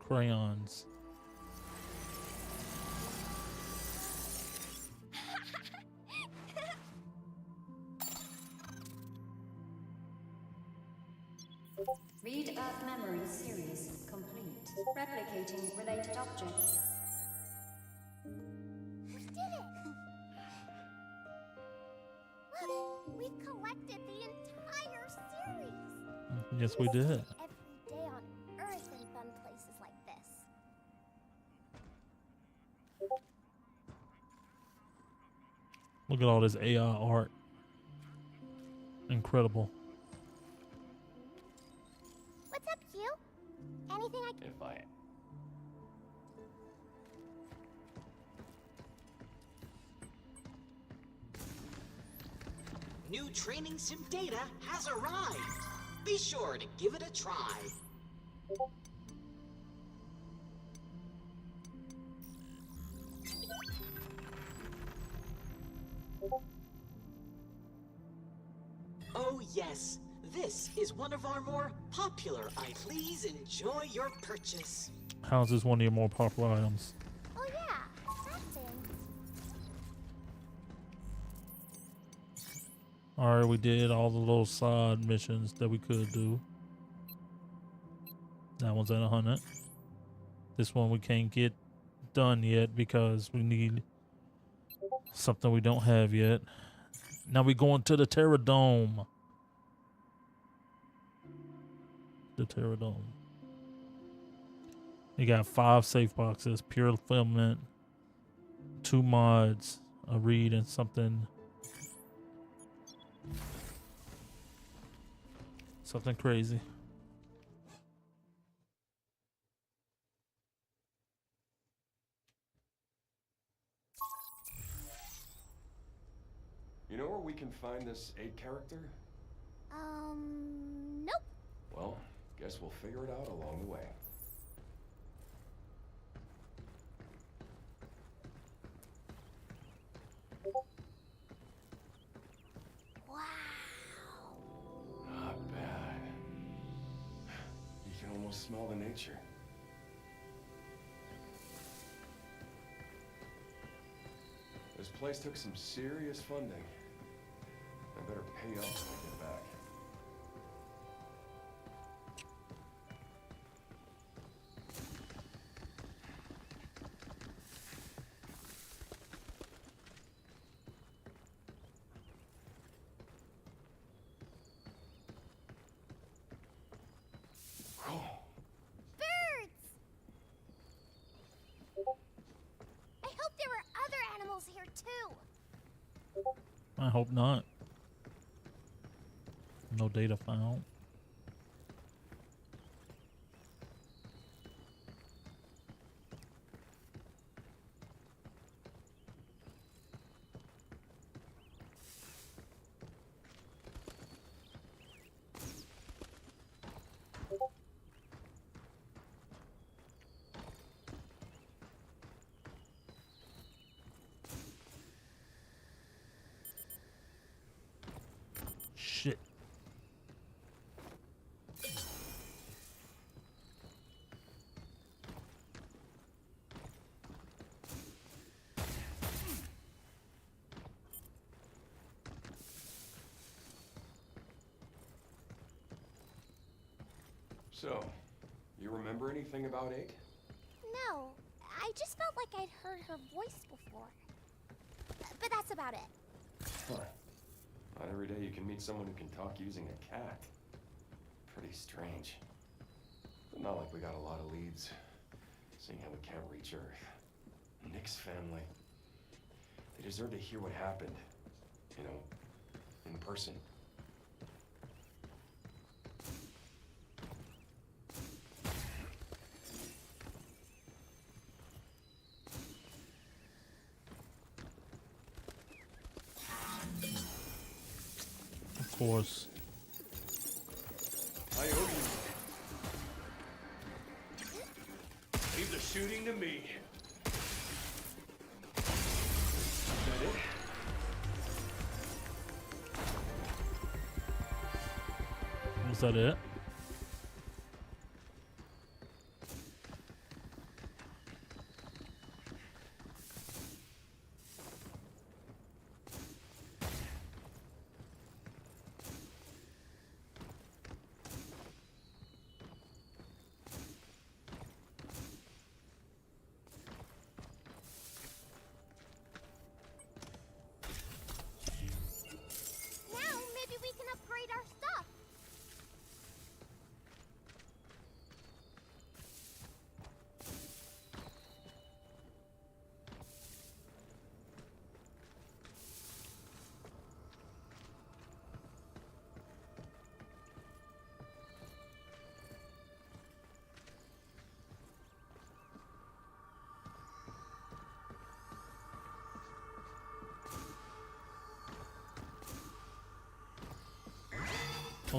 crayons. Read Earth Memory Series complete. Replicating related objects. We did it! Look, we've collected the entire series! Yes, we did. Every day on Earth in fun places like this. Look at all this AI art. Incredible. What's up, Q? Anything I can... If I... New training sim data has arrived. Be sure to give it a try. Oh yes, this is one of our more popular items. Please enjoy your purchase. How's this one of your more popular items? Oh yeah, that thing. Alright, we did all the little side missions that we could do. That one's at 100. This one we can't get done yet because we need something we don't have yet. Now we're going to the Terra Dome. The Terra Dome. You got 5 safe boxes, pure fulfillment, 2 mods, a read, and something crazy. You know where we can find this 8 character? Nope. Well, guess we'll figure it out along the way. Wow. Not bad. You can almost smell the nature. This place took some serious funding. I better pay up when I get back. Birds! I hope there were other animals here too. I hope not. No data found. Shit. So, you remember anything about 8? No, I just felt like I'd heard her voice before. But that's about it. Huh. Not every day you can meet someone who can talk using a cat. Pretty strange. But not like we got a lot of leads, seeing how we can't reach Earth. Nick's family. They deserve to hear what happened. You know, in person. Of course. I owe you. Leave the shooting to me. Is that it? Was that it?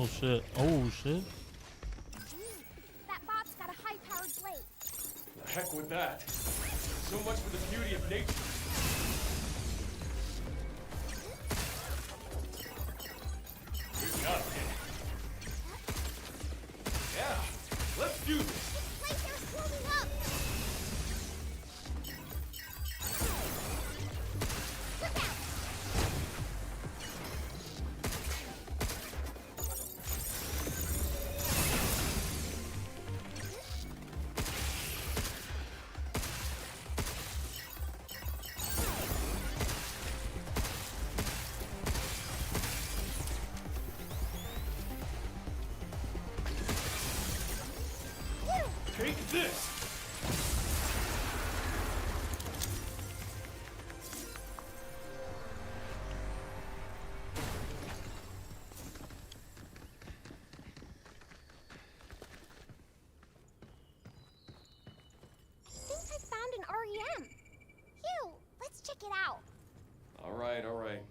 Oh shit. Oh shit. That bot's got a high-powered blade. The heck with that. So much for the beauty of nature. Good job, kid. Yeah, let's do this. This glacier's warming up. Look out! Take this. I think I found an REM. Hugh, let's check it out. All right, all right.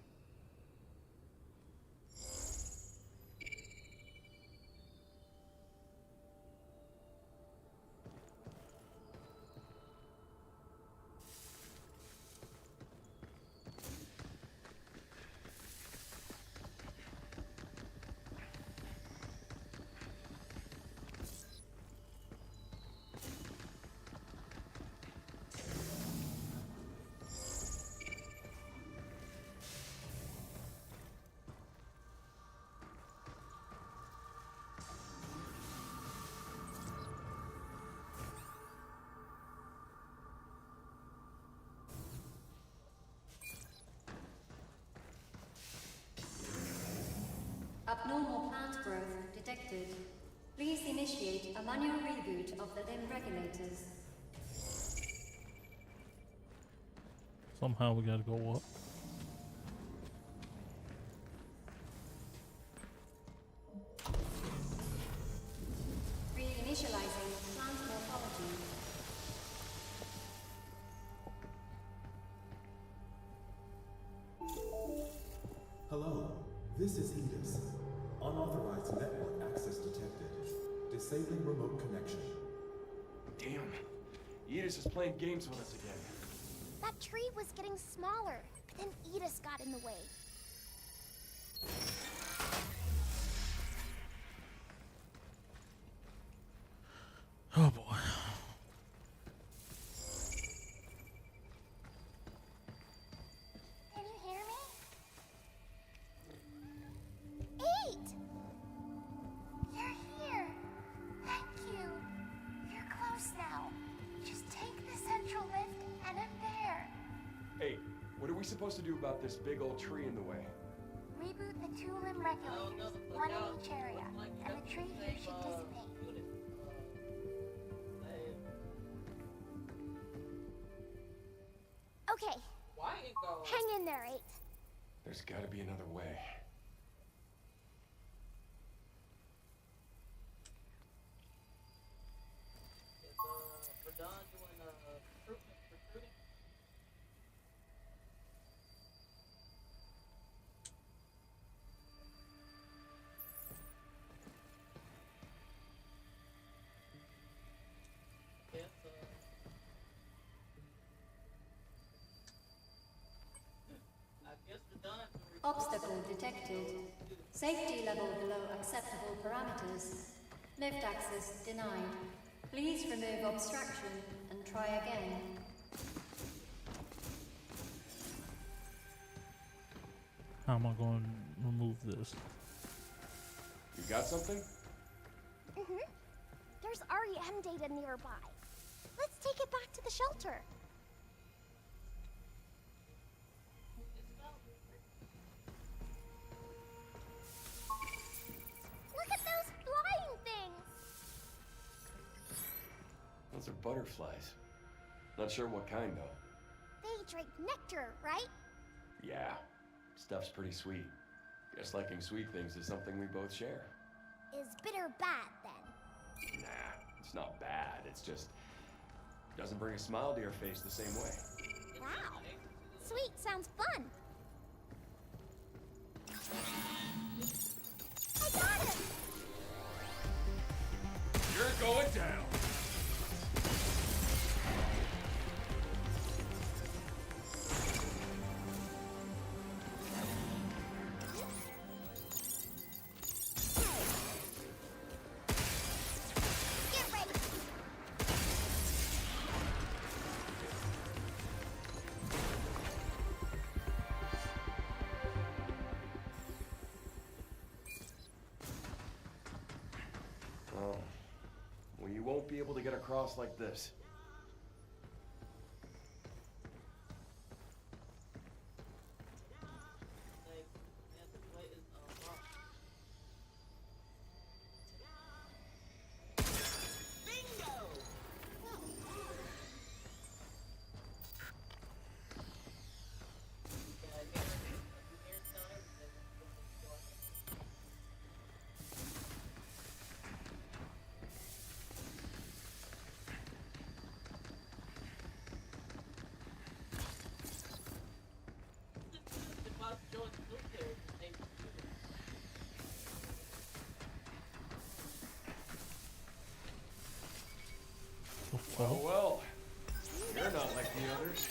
Abnormal plant growth detected. Please initiate a manual reboot of the limb regulators. Somehow we gotta go up. Reinitializing plant morphology. Hello, this is Edis. Unauthorized network access detected. Disabling remote connection. Damn. Edis is playing games with us again. That tree was getting smaller, but then Edis got in the way. Oh boy. Can you hear me? 8! You're here. Thank you. You're close now. Just take the central lift and I'm there. Hey, what are we supposed to do about this big old tree in the way? Reboot the two limb regulators, one in each area, and the tree here should dissipate. Okay, hang in there, 8. There's gotta be another way. Obstacle detected. Safety level below acceptable parameters. Lift access denied. Please remove obstruction and try again. How am I going to remove this? You got something? Mm-hmm. There's REM data nearby. Let's take it back to the shelter. Look at those flying things! Those are butterflies. Not sure what kind, though. They drink nectar, right? Yeah, stuff's pretty sweet. Guess liking sweet things is something we both share. Is bitter bad, then? Nah, it's not bad. It's just doesn't bring a smile to your face the same way. Wow. Sweet sounds fun. I got it! won't be able to get across like this. Well, well. You're not like the others.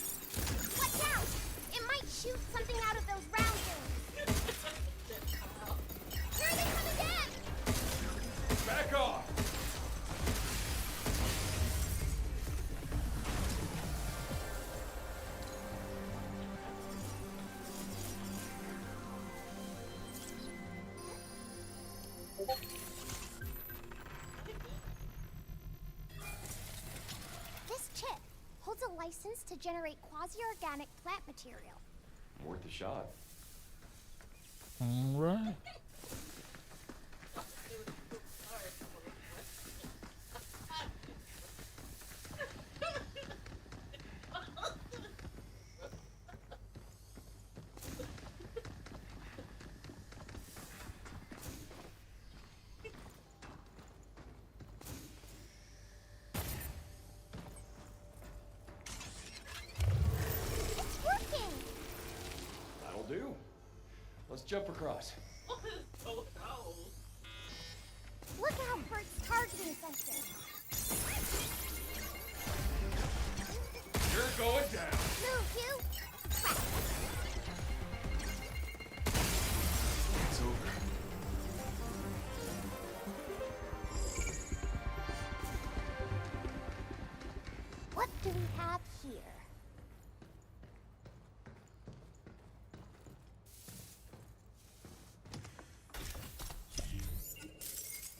Watch out! It might shoot something out of those round things. Here they come again! Back off! This chip holds a license to generate quasi-organic plant material. Worth a shot. All right. It's working! That'll do. Let's jump across. Look how Bert's targeting sensor. You're going down. Move, you! Crap. It's over. What do we have here?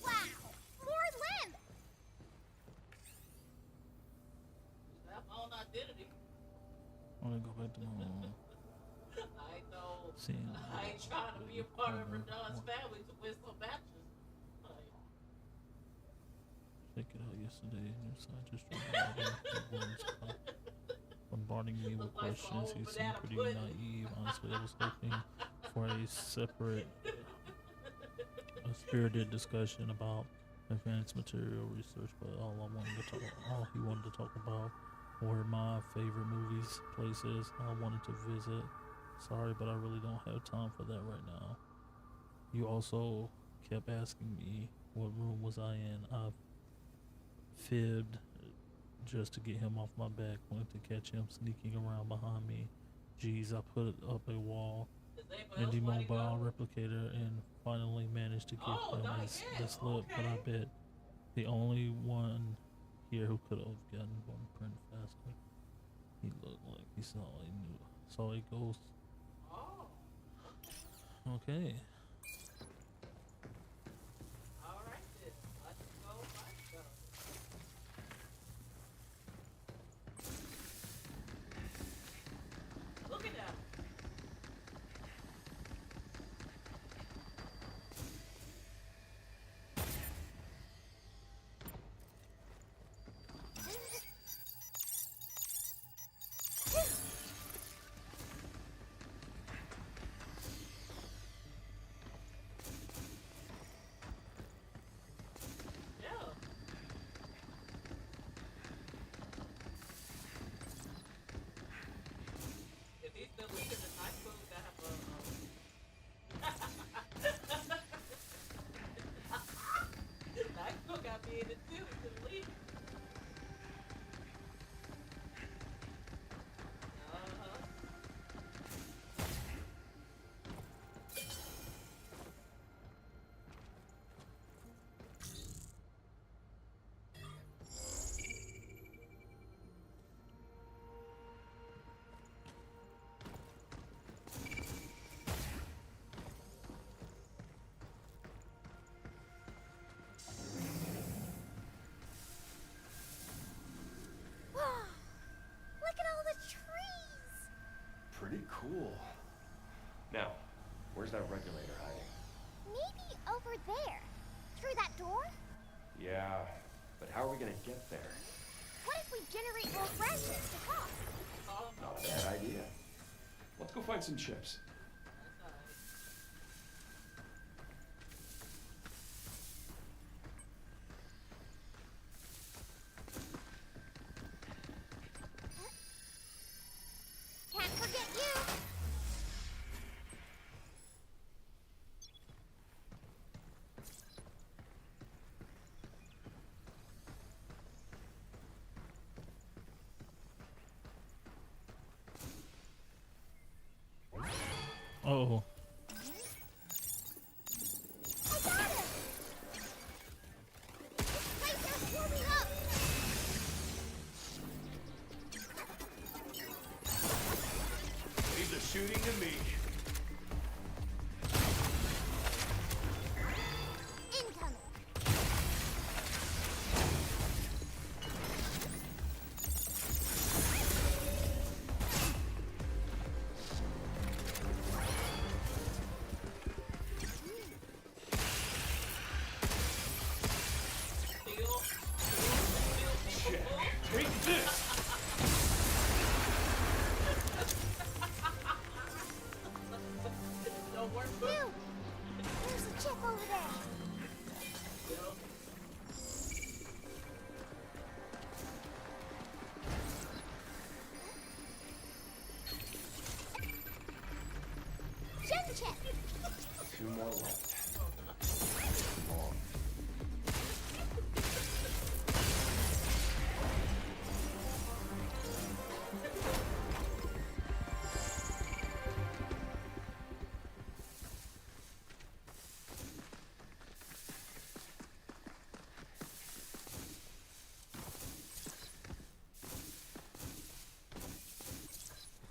Wow! More limb! I'm gonna go back to my I know. scene. I ain't trying to be a part of Radon's family to win some matches. Check it out yesterday. Your scientist bombarding me with questions. He seemed pretty naive. Honestly, I was hoping for a separate, spirited discussion about advanced material research, but all he wanted to talk about were my favorite movies, places I wanted to visit. Sorry, but I really don't have time for that right now. You also kept asking me what room was I in. I fibbed just to get him off my back, wanted to catch him sneaking around behind me. Jeez, I put up a wall and the mobile replicator and finally managed to get him the slip, but I bet the only one here who could have gotten one print faster. He looked like he saw a ghost. Okay. Alright then. Let's go, let's go. Look at that. pretty cool. Now, where's that regulator hiding? Maybe over there. Through that door? Yeah, but how are we gonna get there? What if we generate more branches to cross? Not a bad idea. Let's go find some chips. Can't forget you. Oh, I got him! This place is warming up! Leave the shooting to me. Incoming! Check. Take this! Dude! There's a chip over there! Gem chip! 2 more left. Long.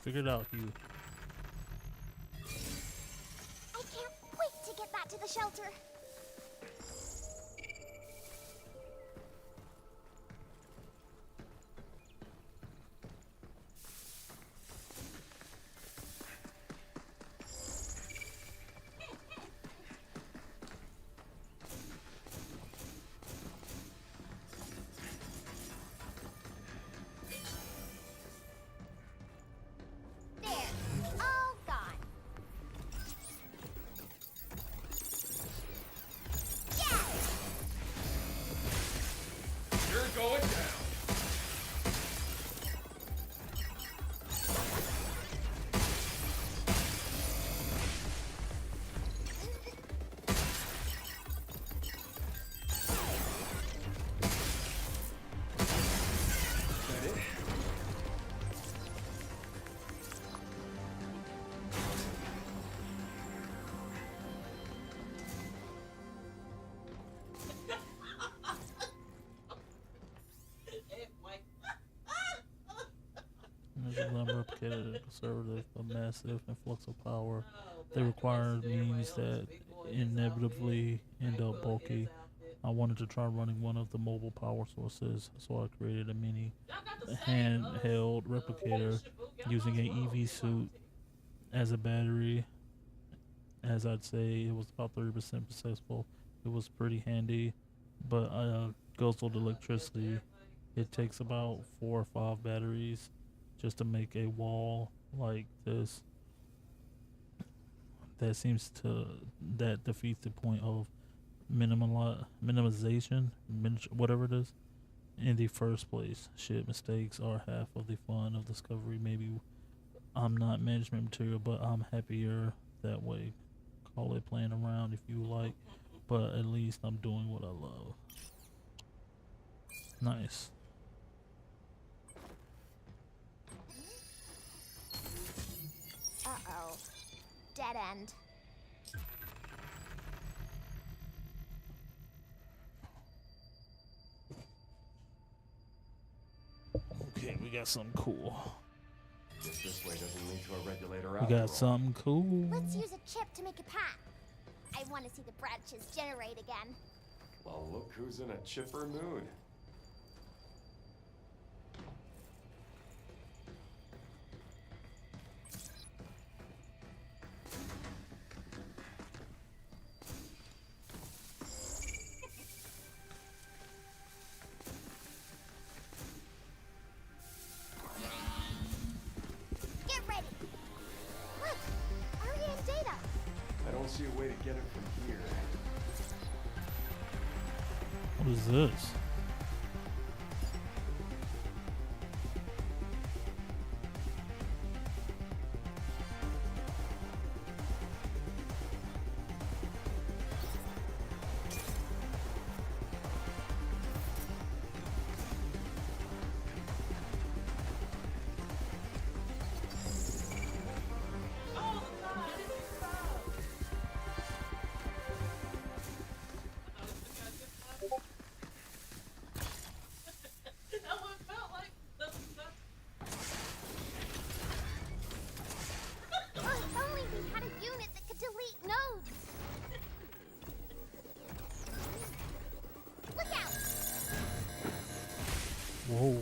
figure it out, Hugh. I can't wait to get back to the shelter. There, all gone. Yeah! You're going down. Is that it? There's a number of replicated conservative, a massive influx of power. They require means that inevitably end up bulky. I wanted to try running one of the mobile power sources, so I created a mini handheld replicator using an EV suit as a battery. As I'd say, it was about 30% successful. It was pretty handy, but goes with electricity. It takes about 4 or 5 batteries just to make a wall like this. That defeats the point of minimization, whatever it is, in the first place. Shit, mistakes are half of the fun of discovery. Maybe I'm not management material, but I'm happier that way. Call it playing around if you like, but at least I'm doing what I love. Nice. Uh-oh. Dead end. Okay, we got something cool. Guess this way doesn't lead to a regulator We after all. got something cool. Let's use a chip to make a path. I want to see the branches generate again. Well, look who's in a chipper mood. see a way to get it from here. What is this? If only we had a unit that could delete nodes. Look out! Whoa.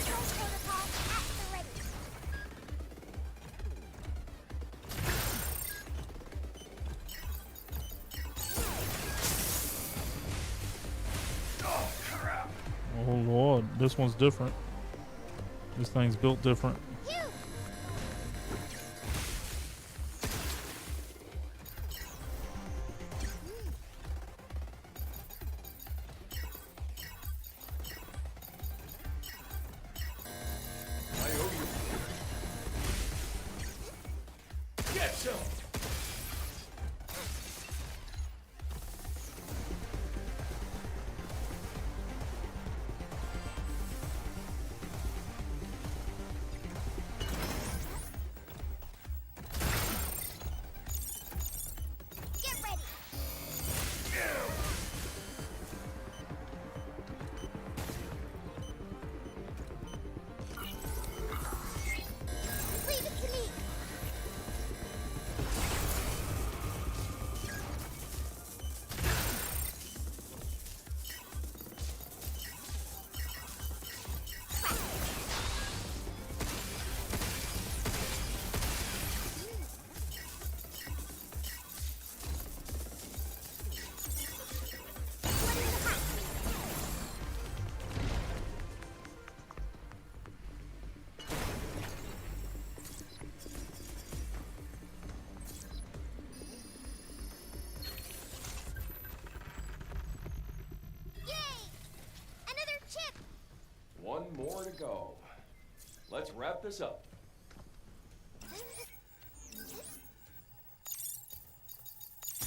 Overthrow protocol at the ready. Oh, crap. Oh Lord, this one's different. This thing's built different. You! I owe you. Get some! Get ready! Leave it to me! What in the hat? Yay! Another chip! One more to go. Let's wrap this up.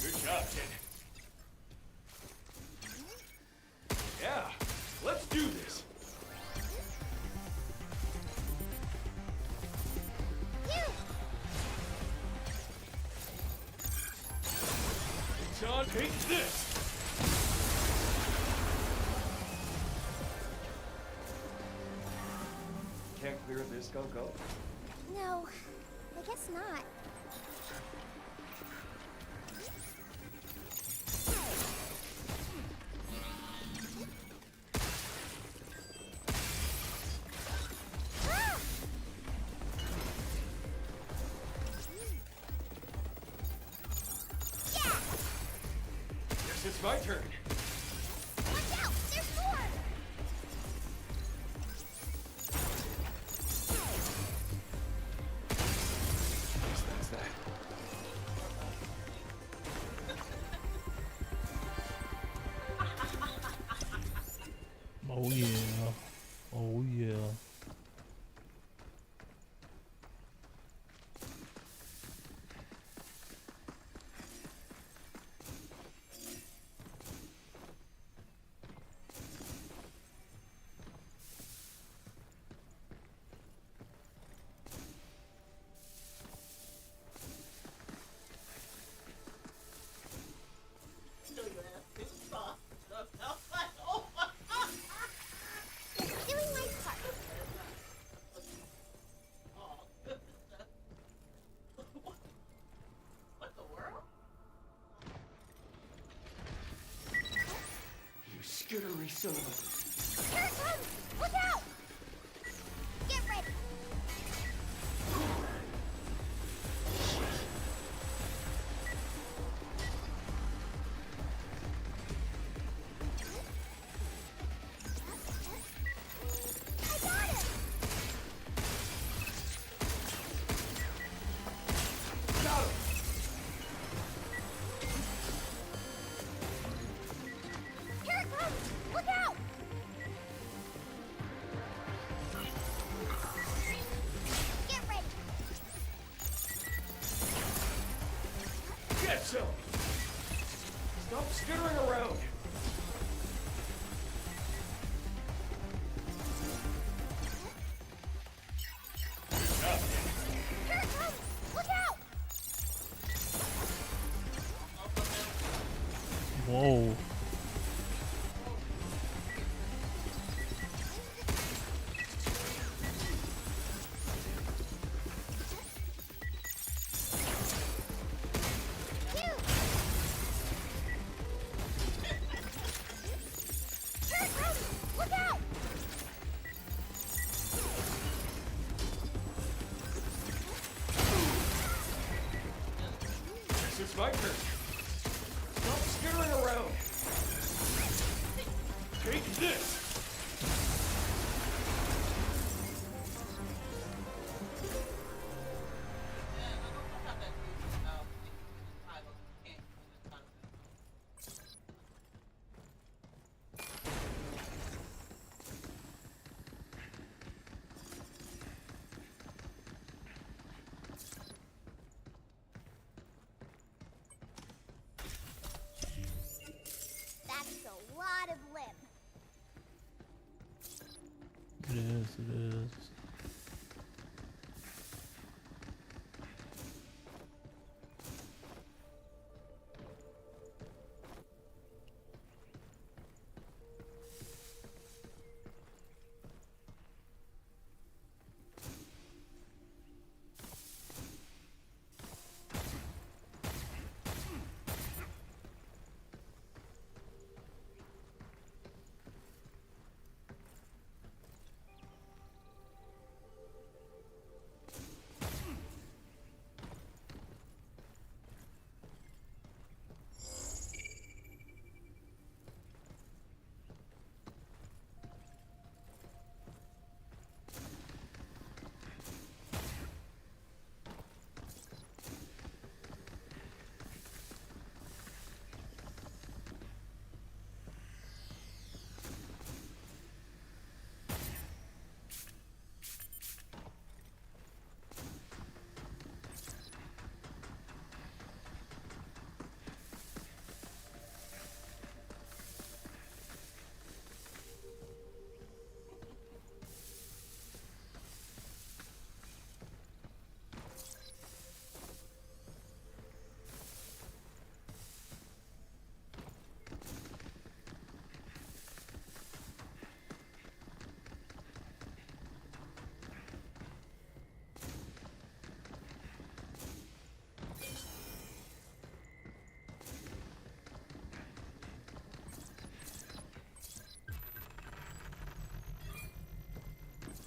Good job, kid. Yeah, let's do this. You! John, take this. Can't clear this gunk up? No, I guess not. Ah! Yeah! Guess it's my turn. Watch out! There's more! That's that. Oh yeah. Oh yeah. Doing my part. You skittery son of a... Here it comes! Look out! Get ready! Stop skittering around! Here it comes! Look out! Whoa. Here it comes! Look out! Guess it's my turn. Stop skittering around! Take this! That's a lot of limb. It is, it is.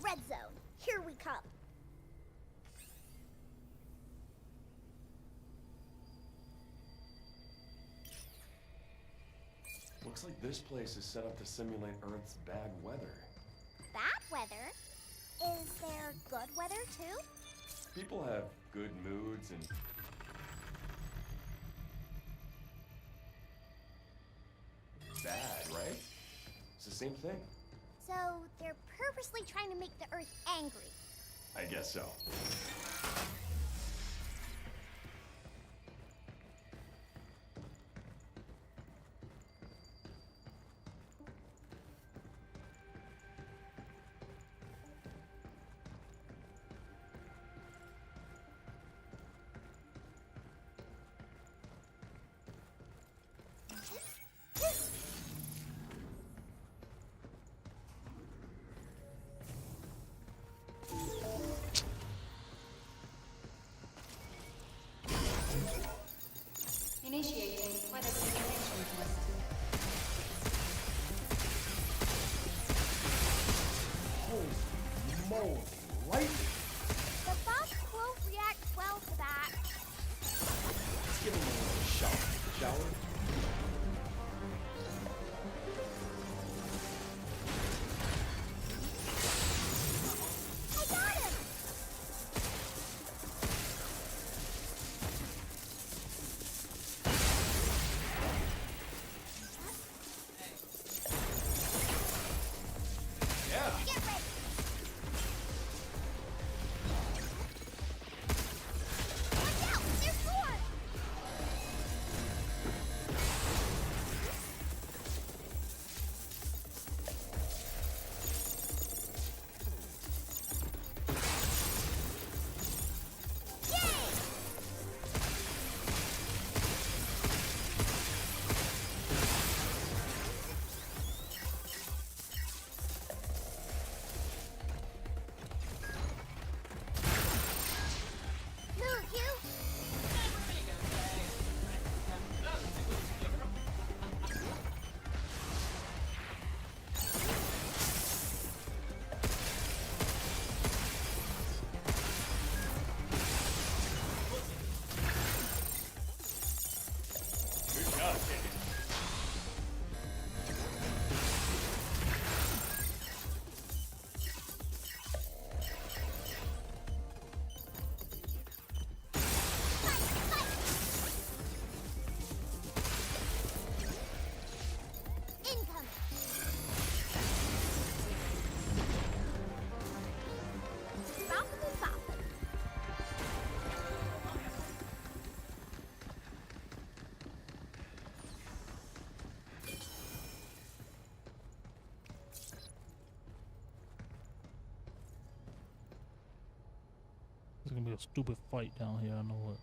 Red zone. Here we come. Looks like this place is set up to simulate Earth's bad weather. Bad weather? Is there good weather too? People have good moods and... bad, right? It's the same thing. So they're purposely trying to make the Earth angry. I guess so. Initiating weather simulation test. Holy moly, lightning! The box won't react well to that. Let's give him a little shower, shall we? I got him! gonna be a stupid fight down here. I know it.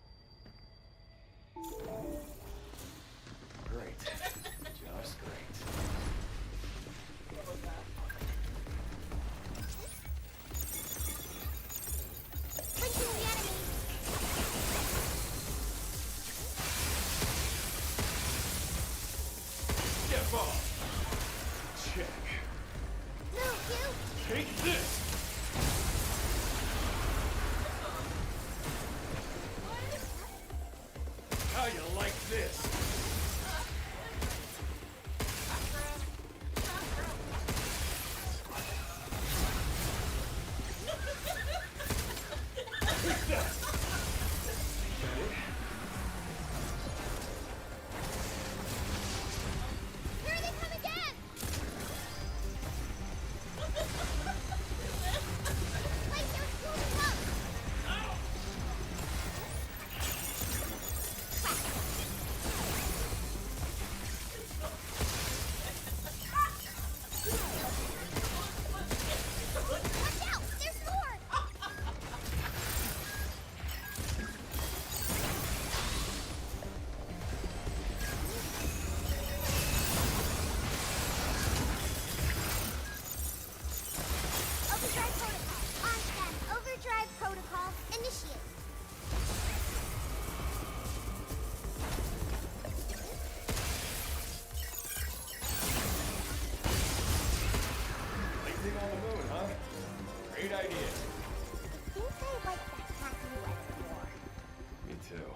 Great. Just great. Linking the enemy. Step off. Check. Move, you. Take this. How you like this? Here they come again. Like they're exploding up. Watch out! There's more! Overdrive protocol. On scan. Overdrive protocol. Initiate. Landing on the moon, huh? Great idea. I think I like that happy weather more. Me too.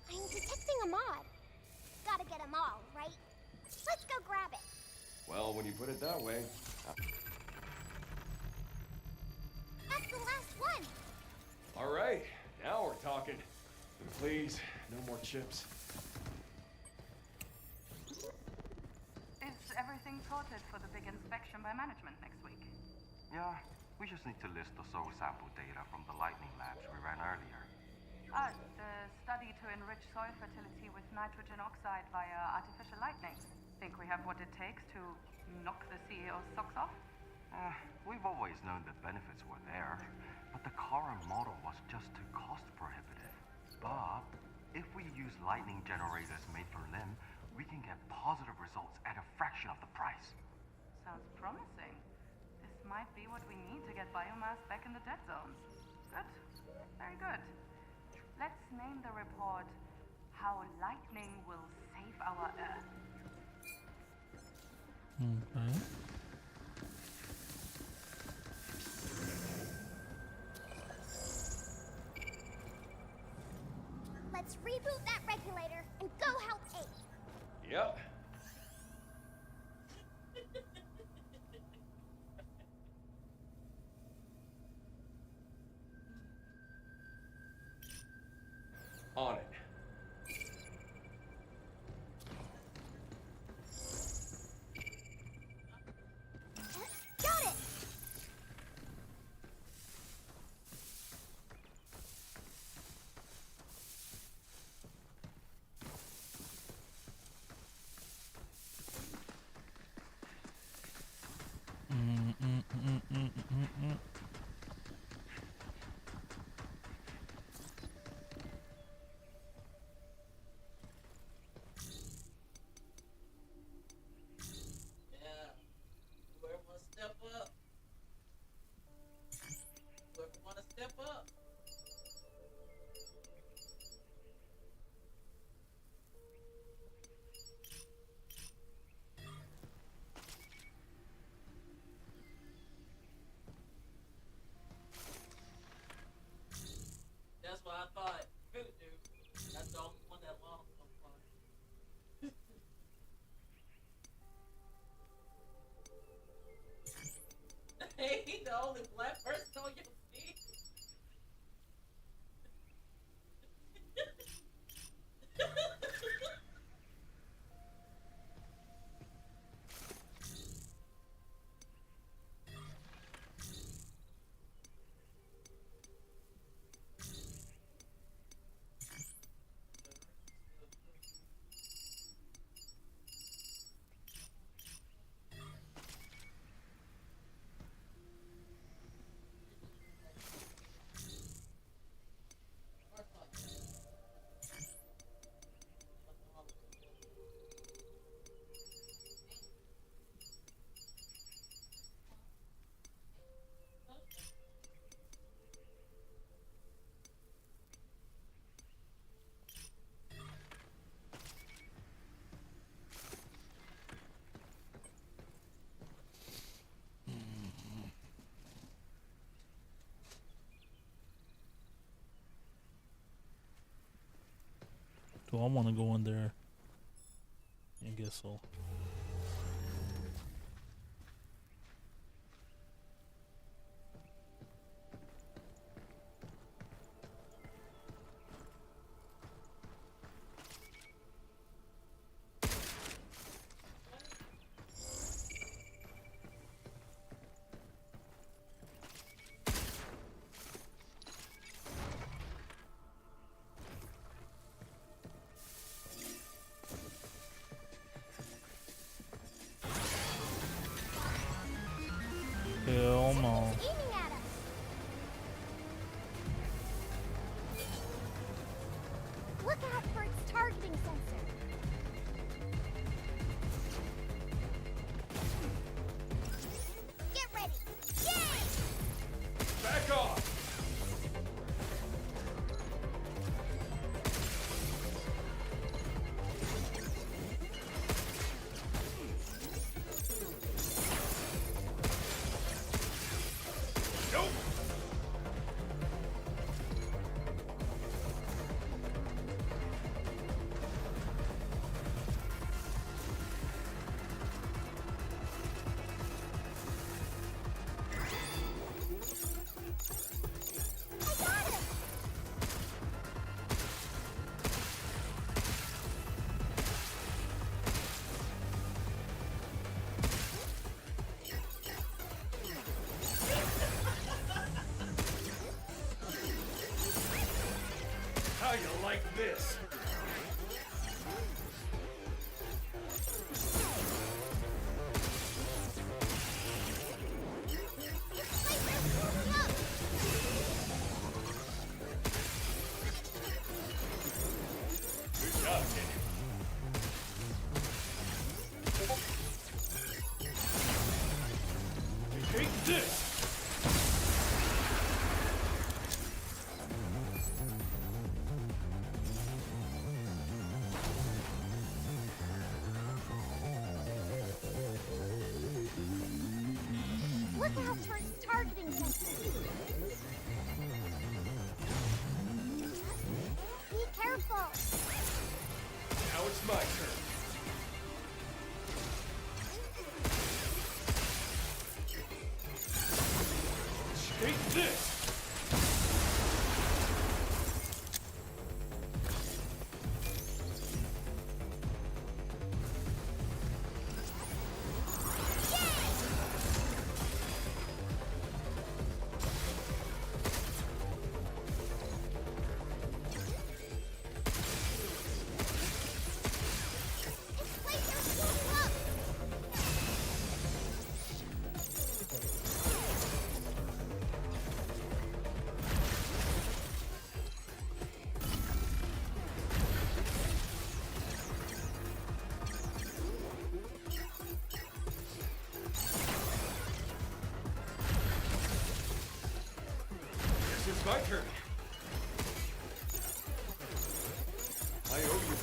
I'm detecting a mod. Gotta get them all, right? Let's go grab it. Well, when you put it that way, That's the last one. all right. Now we're talking. But please, no more chips. Is everything sorted for the big inspection by management next week? Yeah, we just need to list the soil sample data from the lightning labs we ran earlier. The study to enrich soil fertility with nitrogen oxide via artificial lightning. Think we have what it takes to knock the CEO's socks off? We've always known the benefits were there, but the current model was just too cost prohibitive. But if we use lightning generators made from them, we can get positive results at a fraction of the price. Sounds promising. This might be what we need to get biomass back in the dead zones. Good. Very good. Let's name the report How Lightning Will Save Our Earth. Okay. Let's reboot that regulator and go help Abe. Yep. On it. Got it. Yeah. Whoever wanna step up. Whoever wanna step up. cool. I want to go in there and get so. Hell no. Aiming at us. Look out for its targeting sensor. Get ready. Yay! Back off! Nope! I got him. How you like this? Laser's moving up. Good job, kid. Take this! Look out for its targeting sensor. Be careful. Now it's my turn. Take this! Its laser's moving up. Guess it's my turn. I owe you.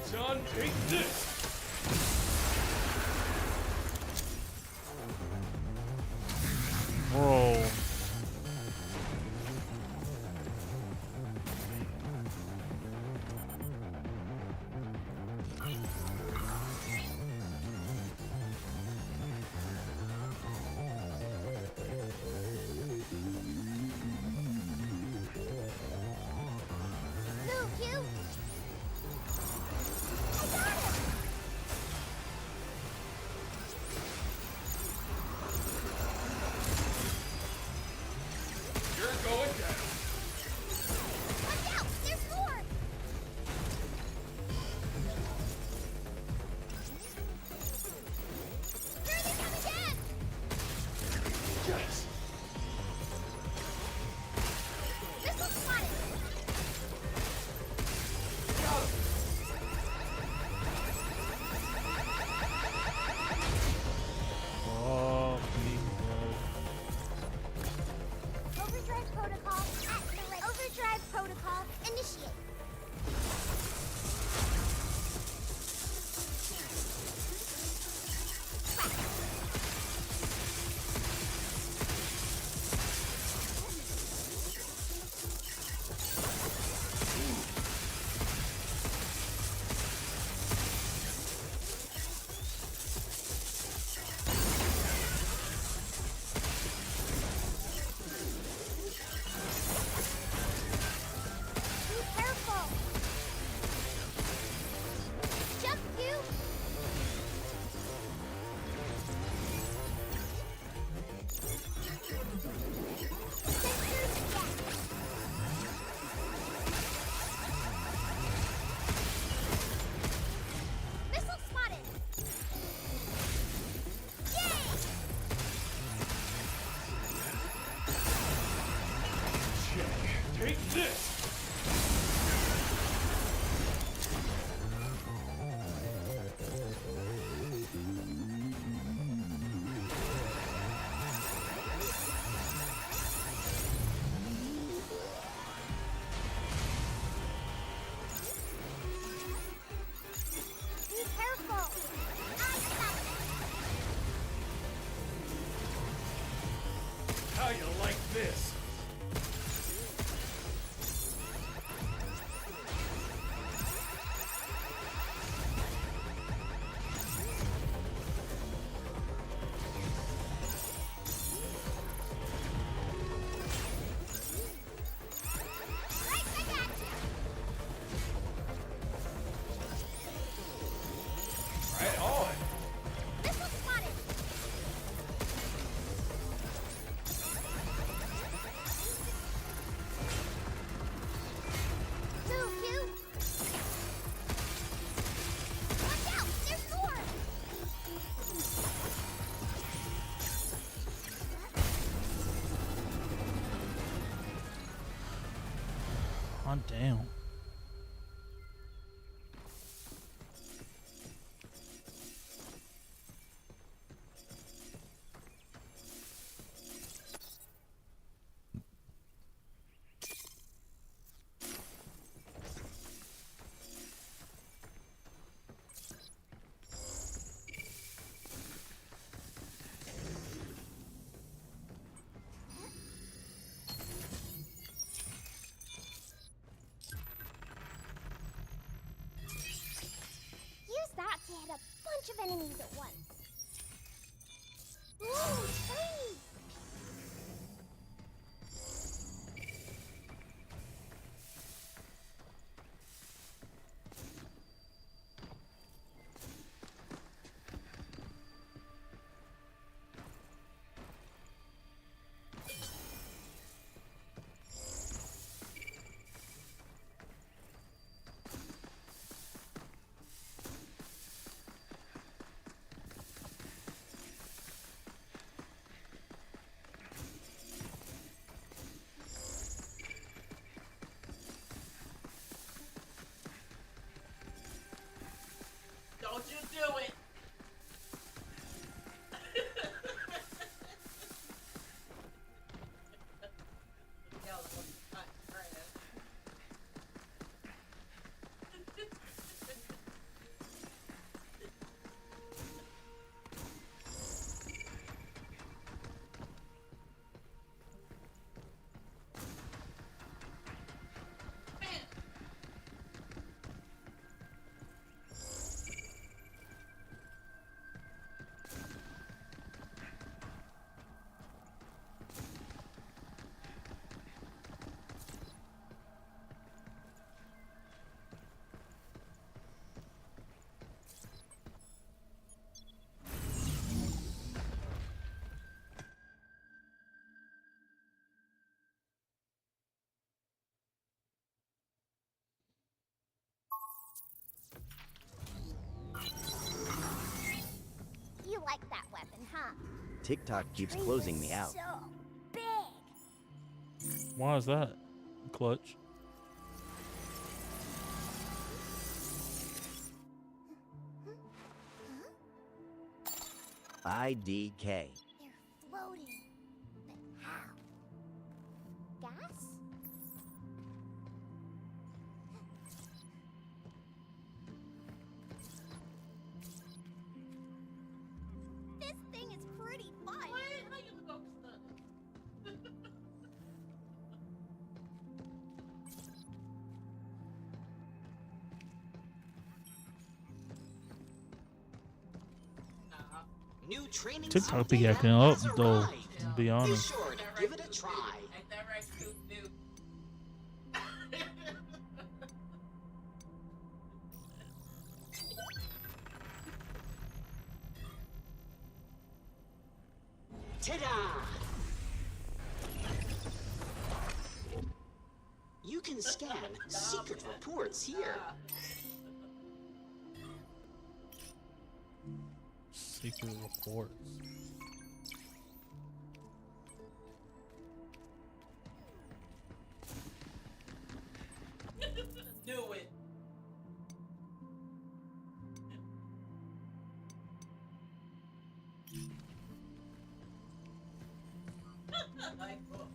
It's on, take this! Bro. Move, you. I got him. You're going down. Watch out. There's more. Here they come again. Yes! This looks spotted. initiate. Be careful. Jump, you. Sensors down. Missile spotted. Yay! Take this! Be careful. I got this. How you like this? Right back at you. Right on! Missile spotted. Move, you. Watch out! There's more. On down. Use that to hit a bunch of enemies at once. Ooh, shiny! Don't you do it. Y'all are gonna be hot trash. Man. You like that weapon, huh? TikTok keeps Tree closing is me out. So big. Why is that? Clutch. IDK. They're floating. But how? Gas? New training TikTok be Sunday acting app up has though. arrived. To be Be honest. sure to give it a try. Ain't that right, Snoop Snoop? Ta-da! You can scan secret reports here. Secret reports. Knew it. I thought.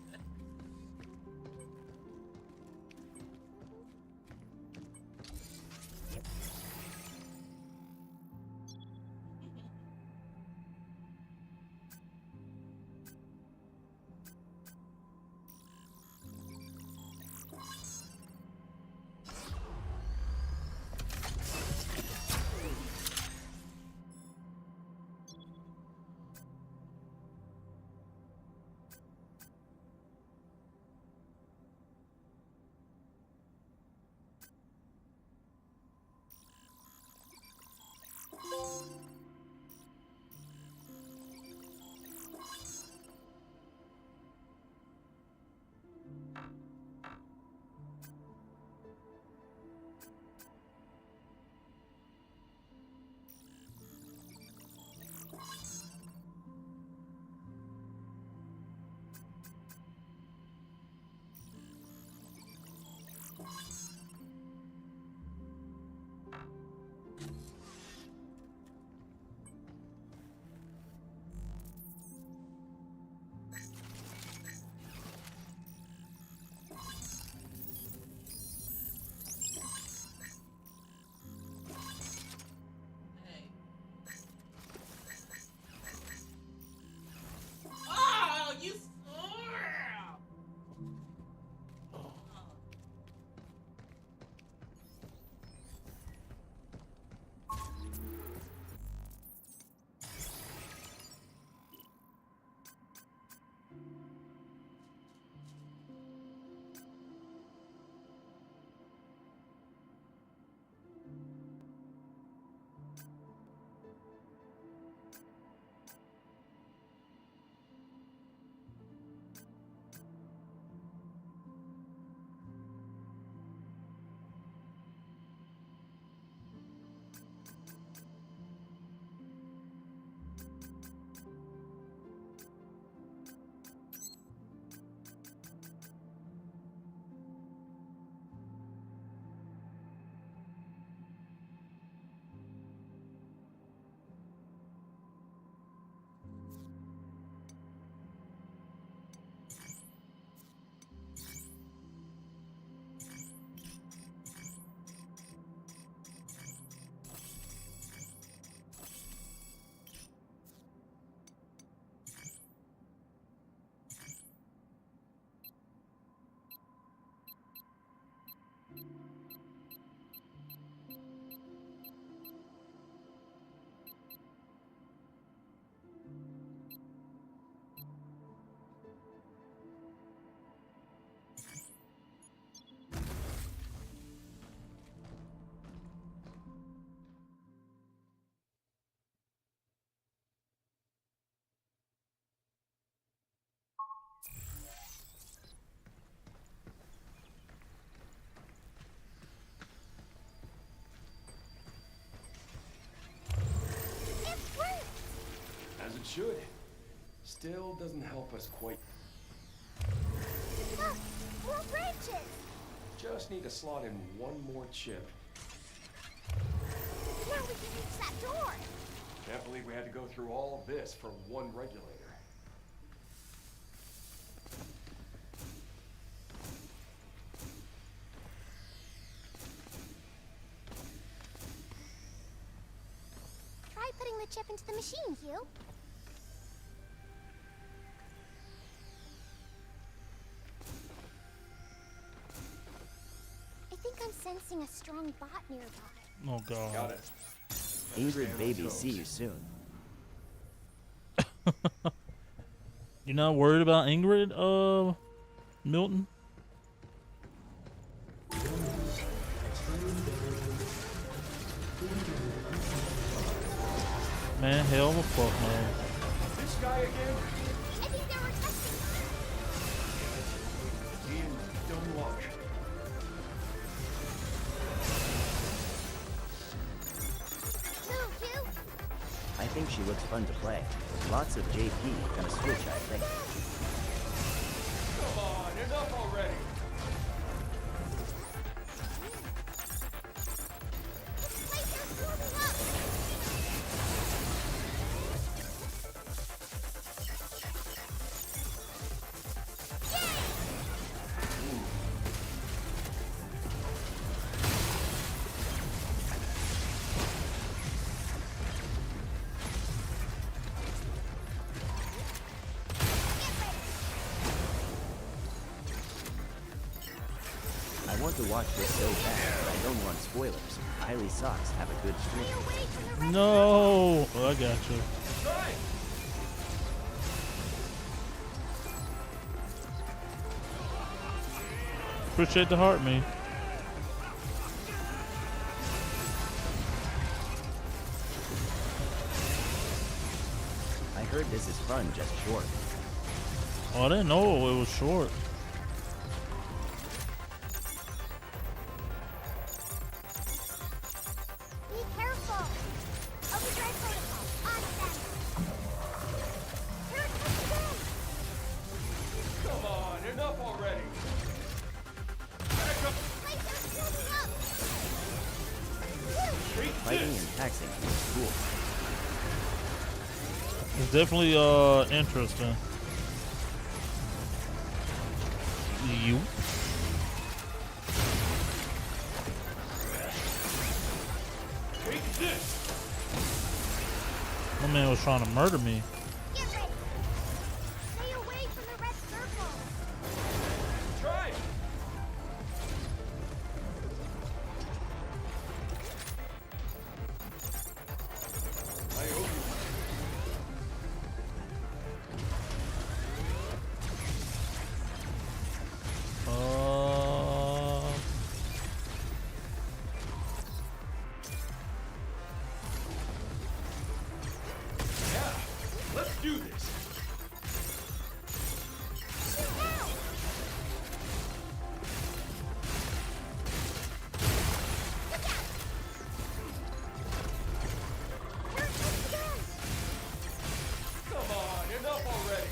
Hey. Oh, you. As it should. Still doesn't help us quite. Look, more branches. Just need to slot in one more chip. Now we can reach that door. Can't believe we had to go through all this for one regulator. Try putting the chip into the machine, Hugh. I think I'm sensing a strong bot nearby. Oh god. Got it. Ingrid baby, see you soon. You're not worried about Ingrid, Milton? Man, hell of a fuck no. This guy again? I think they were testing. Ian, don't look. Move, you. I think she looks fun to play. Lots of JP and a switch, I think. Come on, enough already. This place is moving up. I want to watch this so bad, but I don't want spoilers. Kylie Socks have a good Stay streak. away from the red No! Oh, I got you. Try. Appreciate the heart, me. I heard this is fun, just short. Oh, I didn't know it was short. Be careful. Overdrive protocol. On them. Here it comes again. Come on, enough already. Back up. Place is moving up. Whew. Take Fighting this. and taxing is cool. It's definitely interesting. You. Take this. My man was trying to murder me. Get ready. Stay away from the red circle. Try. I owe you. Yeah, let's do this. Shoot now. Look out. Here it comes again. Come on, enough already.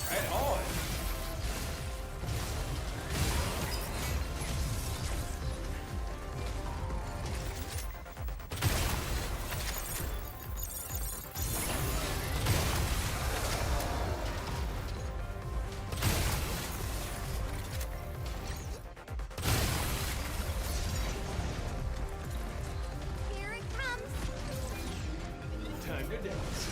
Right on. Here it comes. Time to dance.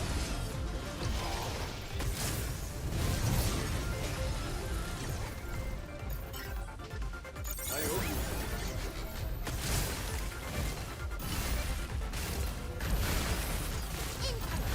I owe you. Incoming.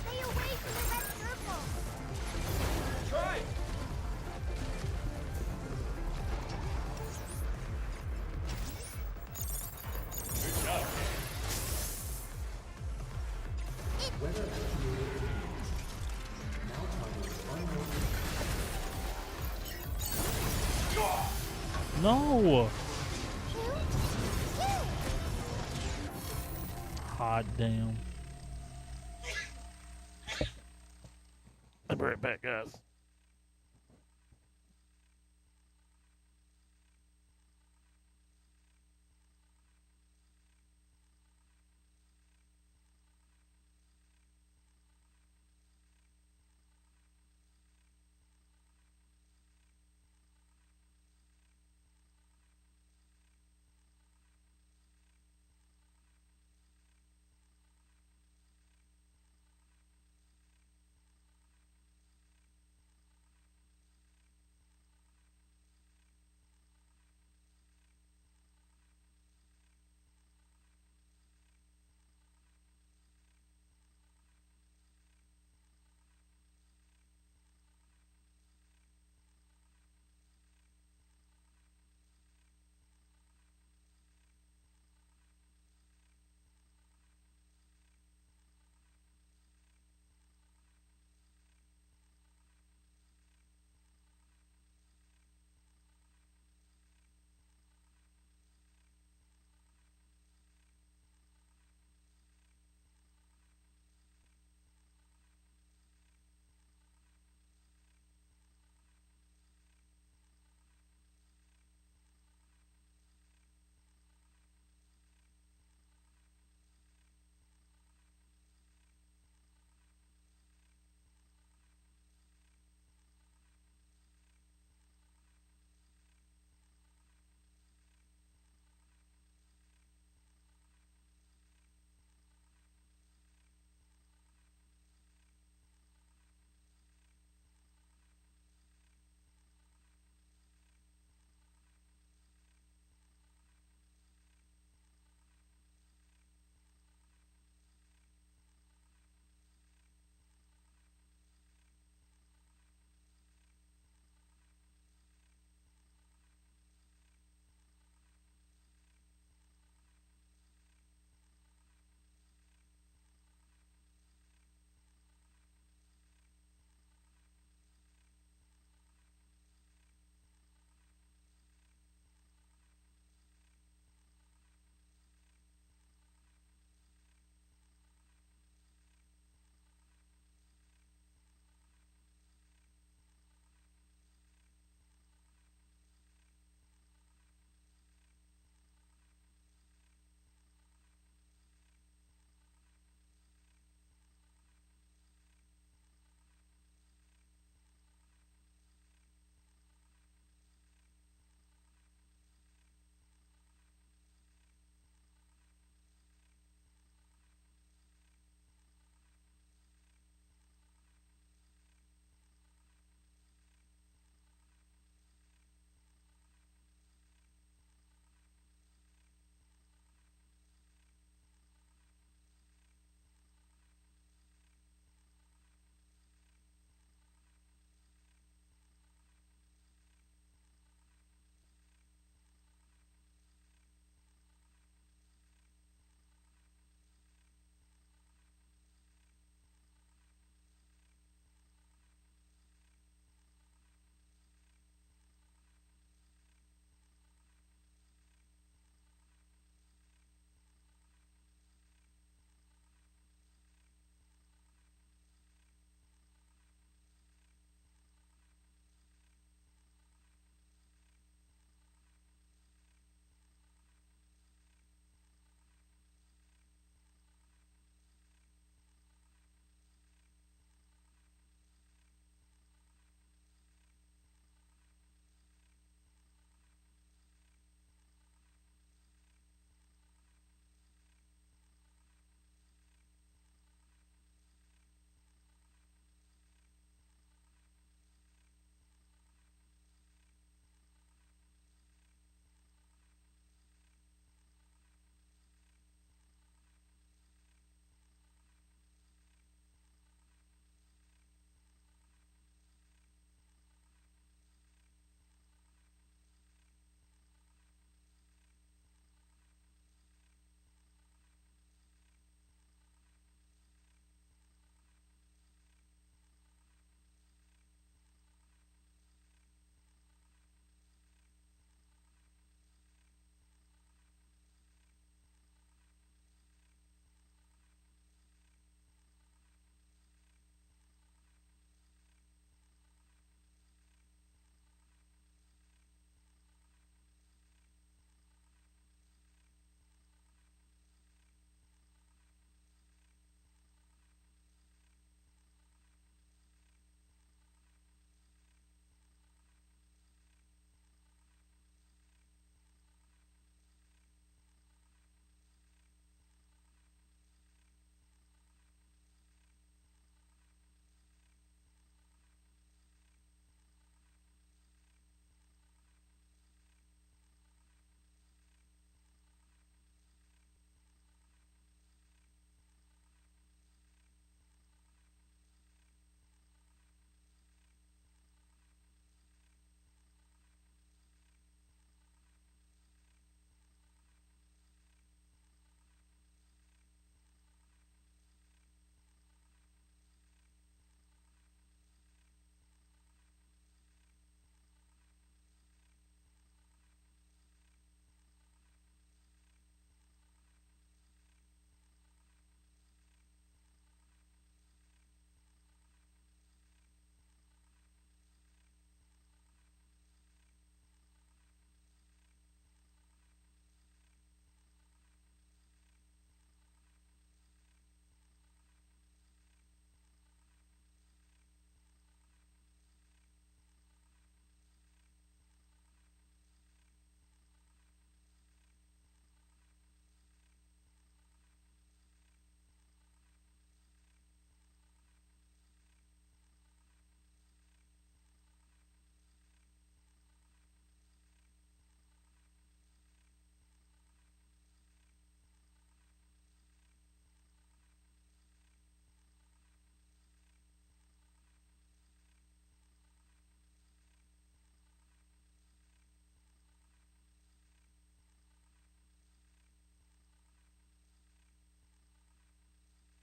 Stay away from the red circle. Try. Good job. Weather activated engaged. Now target unknown. No! Two. Hot damn. I'll be right back, guys.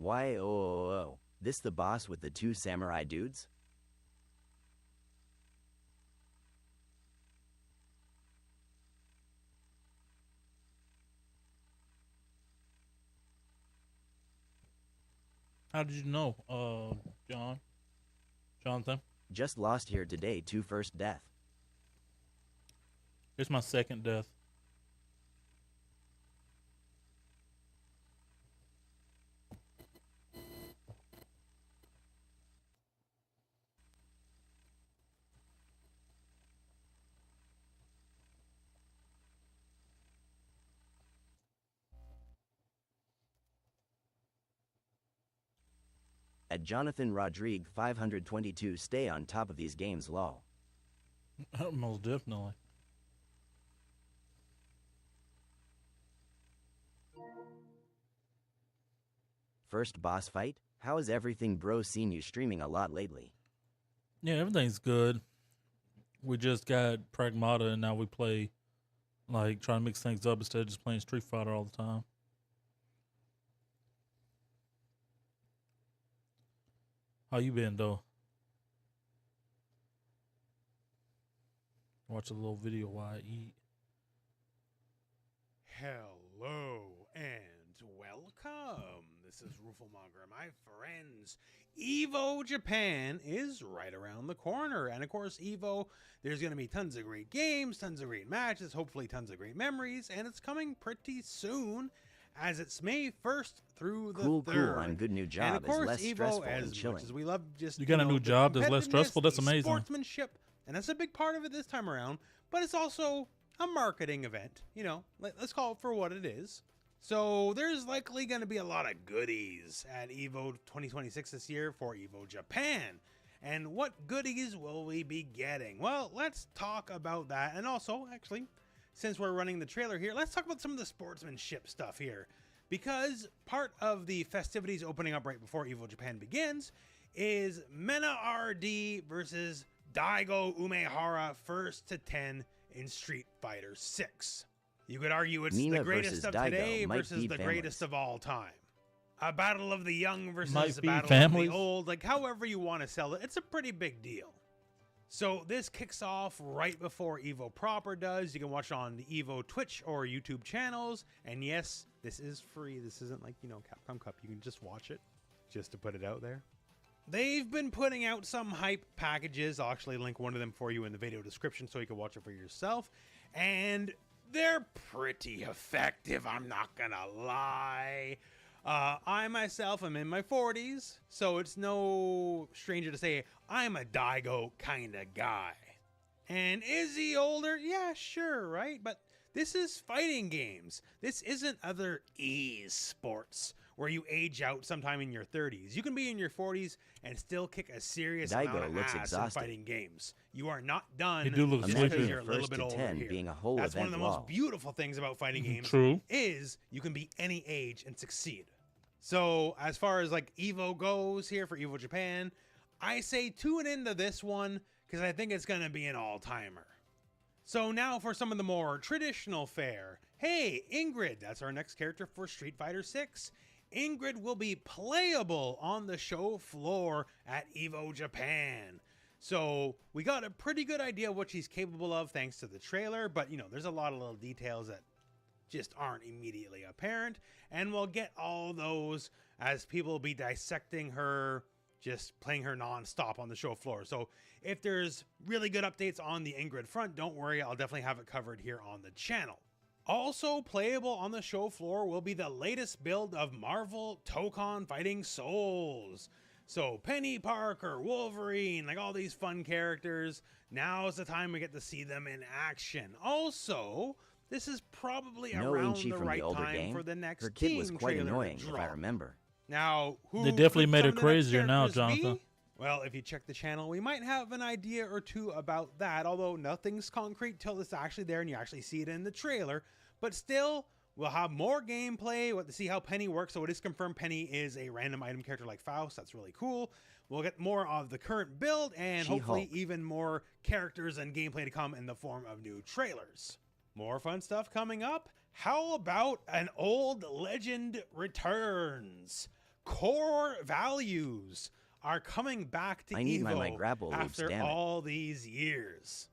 Why, oh. This the boss with the 2 samurai dudes? How did you know, Jonathan? Just lost here today, 2 first death. It's my second death. At Jonathan Rodrigue 522, stay on top of these games, lol. Most definitely. First boss fight? How is everything, bro? Seen you streaming a lot lately. Yeah, everything's good. We just got Pragmata, and now we play, like, try to mix things up instead of just playing Street Fighter all the time. How you been, though? Watch a little video while I eat. Hello and welcome. This is Rufelmonger, my friends. EVO Japan is right around the corner. And of course, EVO, there's going to be tons of great games, tons of great matches, hopefully tons of great memories. And it's coming pretty soon, as it's May 1st through the 3rd. Cool. I'm good. New job and of course, is less EVO, stressful as and chilling. much as we love just, You got a new job that's less stressful? That's amazing. Sportsmanship, and that's a big part of it this time around. But it's also a marketing event. You know, let's call it for what it is. So there's likely going to be a lot of goodies at EVO 2026 this year for EVO Japan. And what goodies will we be getting? Well, let's talk about that. And also, actually, since we're running the trailer here, let's talk about some of the sportsmanship stuff here. Because part of the festivities opening up right before EVO Japan begins is Mena RD versus Daigo Umehara 1st to 10 in Street Fighter 6. You could argue it's Mina the greatest of Daigo today versus the families. greatest of all time. A battle of the young versus Might a be battle families. of the old. Like, however you want to sell it, it's a pretty big deal. So this kicks off right before EVO proper does. You can watch it on the EVO Twitch or YouTube channels. And yes, this is free. This isn't like, you know, Capcom Cup. You can just watch it, just to put it out there. They've been putting out some hype packages. I'll actually link one of them for you in the video description so you can watch it for yourself. And they're pretty effective, I'm not gonna lie. I myself am in my 40s, so it's no stranger to say I'm a Daigo kind of guy. And is he older? Yeah, sure, right? But this is fighting games. This isn't other e-sports where you age out sometime in your 30s. You can be in your 40s and still kick a serious amount of looks ass in exhausted. fighting games. You are not done You do look just sleepy. because you're a little First bit to older 10 here. being a whole That's one of event the law. most beautiful things about fighting games. True. Is you can be any age and succeed. So as far as like EVO goes here for EVO Japan, I say tune into this one because I think it's going to be an all-timer. So now for some of the more traditional fare. Hey, Ingrid, that's our next character for Street Fighter 6. Ingrid will be playable on the show floor at EVO Japan. So we got a pretty good idea of what she's capable of thanks to the trailer, but you know, there's a lot of little details that just aren't immediately apparent, and we'll get all those as people will be dissecting her, just playing her non-stop on the show floor. So if there's really good updates on the Ingrid front, don't worry, I'll definitely have it covered here on the channel. Also playable on the show floor will be the latest build of Marvel Tokon Fighting Souls. So Penny Parker, Wolverine, like all these fun characters. Now's the time we get to see them in action. Also, this is probably No, around ain't she the from right the older time game? for the next Her kid was team quite trailer to annoying, if I drop. remember. Now, who They definitely could made her some of the next crazier now, characters be? Jonathan. Well, if you check the channel, we might have an idea or two about that, although nothing's concrete till it's actually there and you actually see it in the trailer. But still, we'll have more gameplay. We'll have to see how Penny works. So it is confirmed Penny is a random item character like Faust. That's really cool. We'll get more of the current build and hopefully She-Hulk. even more characters and gameplay to come in the form of new trailers. More fun stuff coming up. How about an old legend returns? core values are coming back to I need my Evo grapple loops, after damn it. all these years.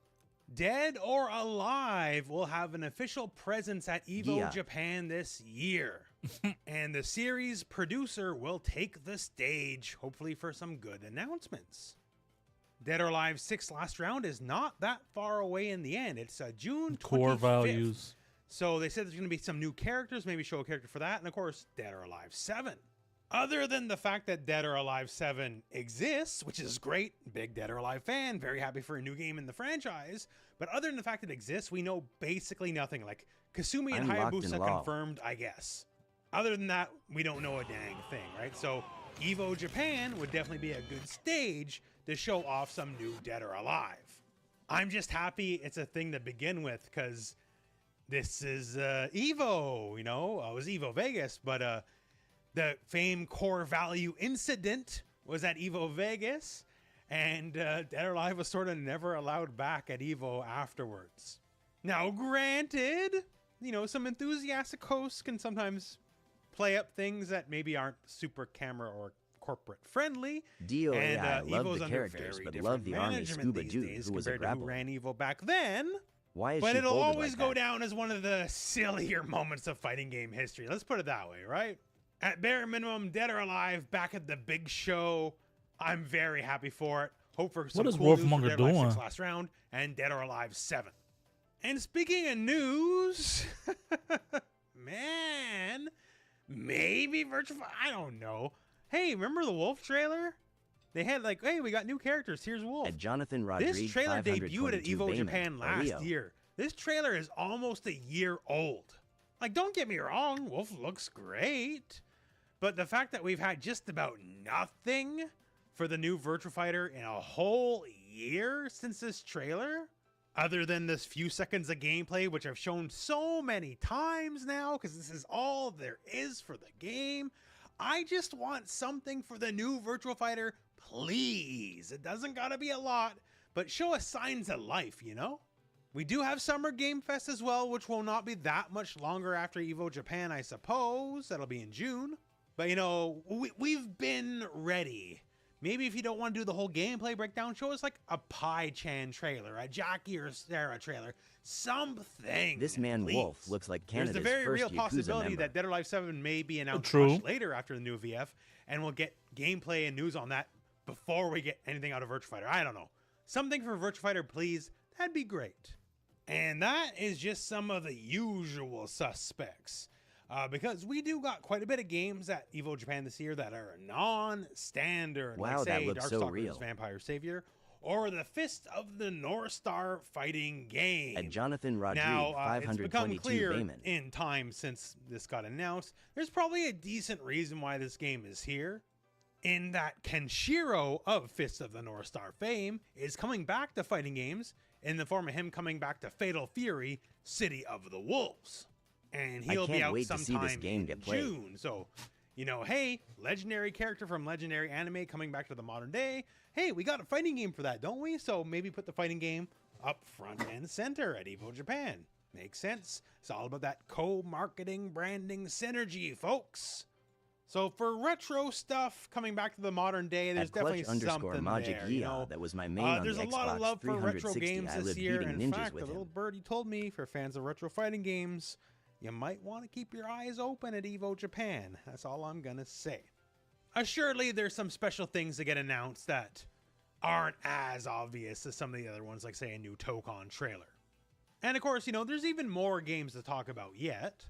Dead or Alive will have an official presence at Evo Yeah. Japan this year. And the series producer will take the stage, hopefully for some good announcements. Dead or Alive 6 Last Round is not that far away in the end. It's June 25th. Core values. So they said there's going to be some new characters, maybe show a character for that, and of course, Dead or Alive 7. Other than the fact that Dead or Alive 7 exists, which is great, big Dead or Alive fan, very happy for a new game in the franchise, but other than the fact that it exists, we know basically nothing. Like, Kasumi and I'm locked in Hayabusa law. confirmed, I guess. Other than that, we don't know a dang thing, right? So Evo Japan would definitely be a good stage to show off some new Dead or Alive. I'm just happy it's a thing to begin with, because this is Evo, you know? It was Evo Vegas, but the famed core value incident was at Evo Vegas, and Dead or Alive was sort of never allowed back at Evo afterwards. Now, granted, you know, some enthusiastic hosts can sometimes play up things that maybe aren't super camera or corporate friendly. DOA, and I love Evo's the under characters, very but different love the army management scuba these dude days who was a compared to who grappler. ran Evo back then. Why is But she it'll folded always like go that? down as one of the sillier moments of fighting game history. Let's put it that way, right? At bare minimum, Dead or Alive back at the big show. I'm very happy for it. Hope for some What is cool news for Wolfmonger Dead or Alive 6 doing? Last Round and Dead or Alive 7. And speaking of news, man, maybe Virtual. I don't know. Hey, remember the Wolf trailer? They had like, hey, we got new characters. Here's Wolf. At Jonathan Rodriguez, This trailer debuted at Evo Japan last Rio. year. This trailer is almost a year old. Like, don't get me wrong, Wolf looks great. But the fact that we've had just about nothing for the new Virtua Fighter in a whole year since this trailer, other than this few seconds of gameplay, which I've shown so many times now, because this is all there is for the game, I just want something for the new Virtua Fighter, please. It doesn't gotta be a lot, but show us signs of life, you know? We do have Summer Game Fest as well, which will not be that much longer after Evo Japan, I suppose. That'll be in June. But, you know, we've been ready. Maybe if you don't want to do the whole gameplay breakdown, show us like a Pai-chan trailer, a Jackie or Sarah trailer, something. This man please. Wolf looks like There's Canada's the very first real Yakuza possibility member. that Dead or Alive 7 may be announced True. much later after the new VF, and we'll get gameplay and news on that before we get anything out of Virtua Fighter. I don't know. Something for Virtua Fighter, please. That'd be great. And that is just some of the usual suspects. Because we do got quite a bit of games at Evo Japan this year that are non-standard. Wow, like, that say, looks so Darkstalkers real. Vampire Savior, or the Fist of the North Star fighting game. At Jonathan Rodriguez, Now, it's become 522 clear Bayman. in time since this got announced, there's probably a decent reason why this game is here. In that Kenshiro of Fist of the North Star fame is coming back to fighting games in the form of him coming back to Fatal Fury, City of the Wolves. And he'll be can't out wait to see sometime this game in get played. June. So, you know, hey, legendary character from legendary anime coming back to the modern day. Hey, we got a fighting game for that, don't we? So maybe put the fighting game up front and center at Evo Japan. Makes sense. It's all about that co-marketing, branding synergy, folks. So for retro stuff coming back to the modern day, there's At Clutch definitely something _Magic there. You know, that was my main on there's the a lot of Xbox love for retro 360. games I this lived year. beating In ninjas fact, with the little him. birdie told me, for fans of retro fighting games, you might want to keep your eyes open at Evo Japan. That's all I'm gonna say. Assuredly, there's some special things that get announced that aren't as obvious as some of the other ones, like, say, a new Tokon trailer. And of course, you know, there's even more games to talk about yet.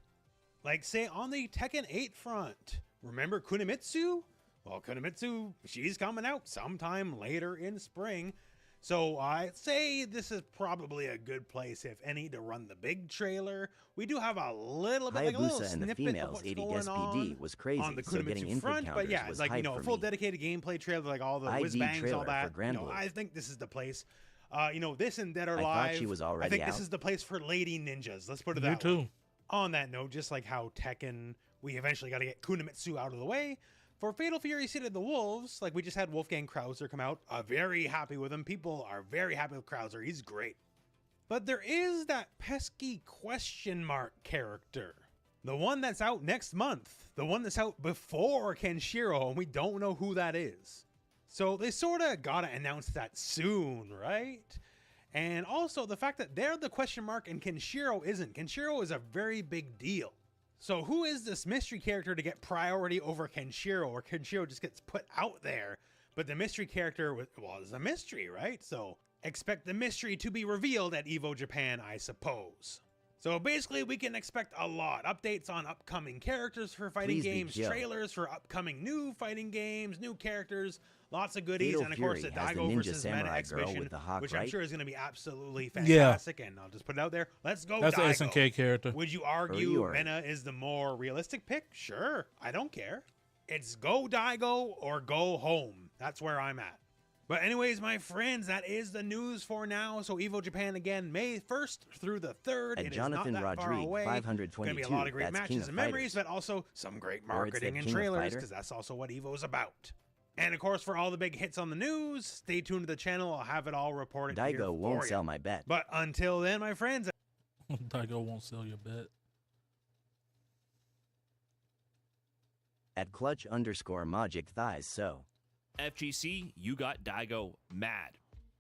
Like, say, on the Tekken 8 front. Remember Kunimitsu? Well, Kunimitsu, she's coming out sometime later in spring. So I'd say this is probably a good place, if any, to run the big trailer. We do have a little bit, like a little Hayabusa and the snippet of females what's 80 going SPD on was crazy, on the so getting Kunimitsu input front. But counters yeah, was like, you hype know, a for full me. dedicated gameplay trailer, like all the ID whiz bangs, trailer all for that. You Grand know, Blue. I think this is the place. You know, this and Dead or I Alive. thought she was I already think this out. is the place for lady ninjas. Let's put it Me that too. way. On that note, just like how Tekken, we eventually got to get Kunimitsu out of the way. For Fatal Fury City of the Wolves, like, we just had Wolfgang Krauser come out. Very happy with him. People are very happy with Krauser. He's great. But there is that pesky question mark character. The one that's out next month. The one that's out before Kenshiro, and we don't know who that is. So they sort of gotta announce that soon, right? And also the fact that they're the question mark and Kenshiro isn't. Kenshiro is a very big deal. So who is this mystery character to get priority over Kenshiro, or Kenshiro just gets put out there, but the mystery character, well, is a mystery, right? So expect the mystery to be revealed at EVO Japan, I suppose. So basically we can expect a lot. Updates on upcoming characters for fighting games, trailers for upcoming new fighting games, new characters, lots of goodies, and of course the Daigo versus Meta exhibition, which I'm sure is going to be absolutely fantastic, and I'll just put it out there. Let's go That's Daigo. an SNK character. Would you argue Mena is the more realistic pick? Sure, I don't care. It's go Daigo or go home. That's where I'm at. But anyways, my friends, that is the news for now. So EVO Japan again, May 1st through the 3rd. And it Jonathan is not that far Rodrigue, away. 522. Going to be a lot of great That's matches and memories, but also some great marketing and trailers, because that's also what EVO's about. And of course, for all the big hits on the news, stay tuned to the channel. I'll have it all reported here Daigo won't for sell you. my bet. But until then, my friends. Daigo won't sell your bet. At clutch_magic thighs so. FGC, you got Daigo mad.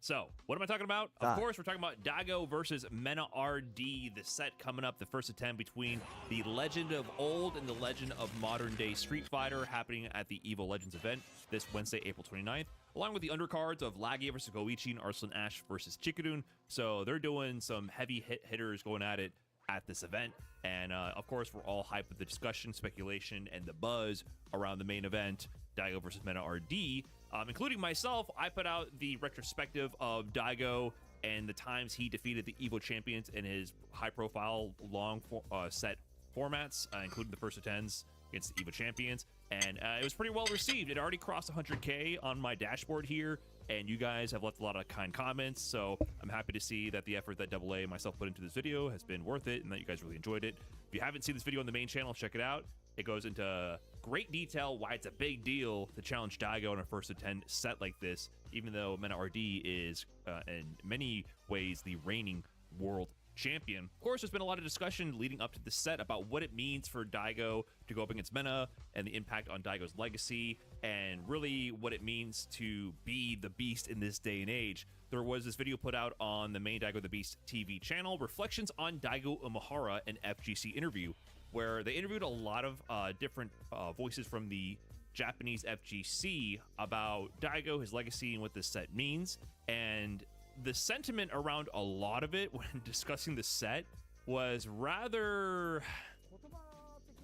So, what am I talking about? Of course, we're talking about Daigo versus Mena RD, the set coming up, the first attempt between the Legend of Old and the Legend of Modern Day Street Fighter, happening at the EVO Legends event this Wednesday, April 29th, along with the undercards of Lagia versus Goichi and Arslan Ash versus Chikadun. So they're doing some heavy hitters going at it at this event. And of course, we're all hyped with the discussion, speculation, and the buzz around the main event, Daigo versus Mena RD. Including myself, I put out the retrospective of Daigo and the times he defeated the EVO champions in his high-profile, long set formats, including the first of 10s against the EVO champions. And it was pretty well received. It already crossed 100K on my dashboard here, and you guys have left a lot of kind comments, so I'm happy to see that the effort that AA and myself put into this video has been worth it, and that you guys really enjoyed it. If you haven't seen this video on the main channel, check it out. It goes into great detail why it's a big deal to challenge Daigo in a first of 10 set like this, even though Mena RD is, in many ways, the reigning world champion. Of course, there's been a lot of discussion leading up to the set about what it means for Daigo to go up against Mena and the impact on Daigo's legacy, and really what it means to be the beast in this day and age. There was this video put out on the main Daigo the Beast TV channel, Reflections on Daigo Umehara, an FGC interview, where they interviewed a lot of different voices from the Japanese FGC about Daigo, his legacy, and what this set means. And the sentiment around a lot of it when discussing the set was rather,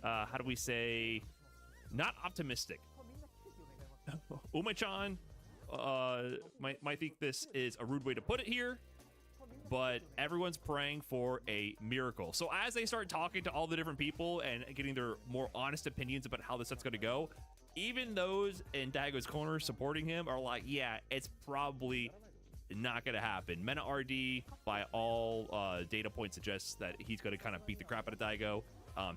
how do we say, not optimistic. Ume-chan might think this is a rude way to put it here, but everyone's praying for a miracle. So as they start talking to all the different people and getting their more honest opinions about how the set's going to go, even those in Daigo's corner supporting him are like, yeah, it's probably not going to happen. Mena RD, by all data points, suggests that he's going to kind of beat the crap out of Daigo.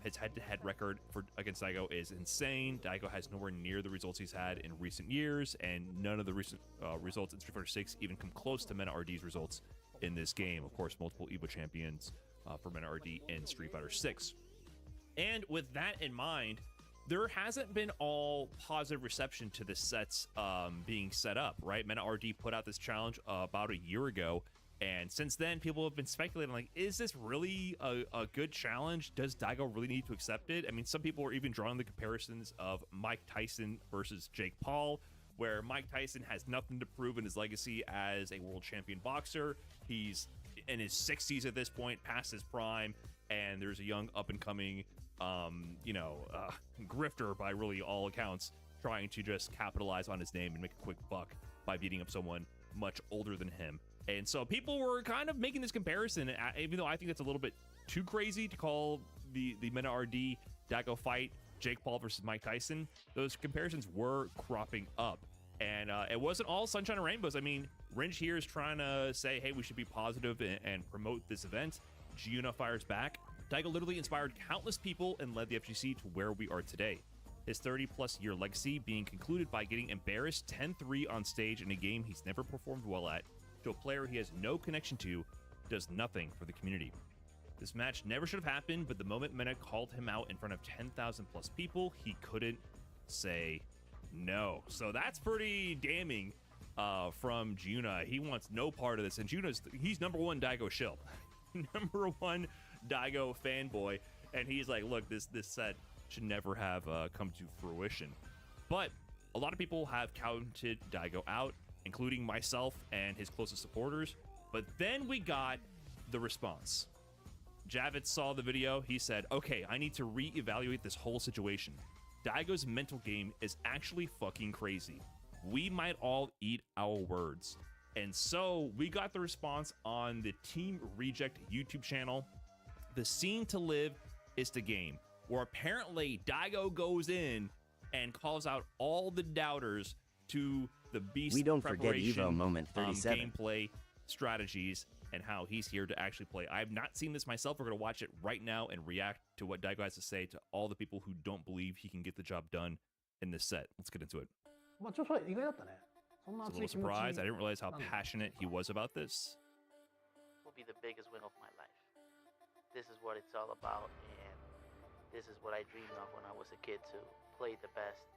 His head-to-head record against Daigo is insane. Daigo has nowhere near the results he's had in recent years, and none of the recent results in Street Fighter 6 even come close to Mena RD's results in this game. Of course, multiple EVO champions for Mena RD in Street Fighter 6. And with that in mind, there hasn't been all positive reception to the sets being set up, right? Mena RD put out this challenge about a year ago, and since then, people have been speculating, like, is this really a good challenge? Does Daigo really need to accept it? I mean, some people are even drawing the comparisons of Mike Tyson versus Jake Paul, where Mike Tyson has nothing to prove in his legacy as a world champion boxer. He's in his 60s at this point, past his prime, and there's a young up-and-coming, grifter by really all accounts, trying to just capitalize on his name and make a quick buck by beating up someone much older than him. And so people were kind of making this comparison, even though I think it's a little bit too crazy to call the Mena RD Daigo fight Jake Paul versus Mike Tyson. Those comparisons were cropping up, and it wasn't all sunshine and rainbows. I mean, Ringe here is trying to say, hey, we should be positive and promote this event. Giuna fires back. Daigo literally inspired countless people and led the FGC to where we are today. His 30-plus year legacy being concluded by getting embarrassed 10-3 on stage in a game he's never performed well at, to a player he has no connection to, does nothing for the community. This match never should have happened, but the moment Mena called him out in front of 10,000 plus people, he couldn't say no. So that's pretty damning from Juna. He wants no part of this, and he's number one Daigo shill. Number one Daigo fanboy, and he's like, look, this set should never have come to fruition. But a lot of people have counted Daigo out, including myself and his closest supporters. But then we got the response. Javits saw the video. He said, okay, I need to reevaluate this whole situation. Daigo's mental game is actually fucking crazy. We might all eat our words. And so we got the response on the Team Reject YouTube channel. The scene to live is the game, where apparently Daigo goes in and calls out all the doubters to the beast We don't forget preparation, Evo moment 37. gameplay strategies, and how he's here to actually play. I have not seen this myself. We're going to watch it right now and react to what Daigo has to say to all the people who don't believe he can get the job done in this set. Let's get into it. まあちょっとそれ意外だったね。そんな It's a 熱い little 気持ち surprised. I didn't realize how なんだ passionate he was about this. Will be the biggest win of my life. This is what it's all about, and this is what I dreamed of when I was a kid to play the best.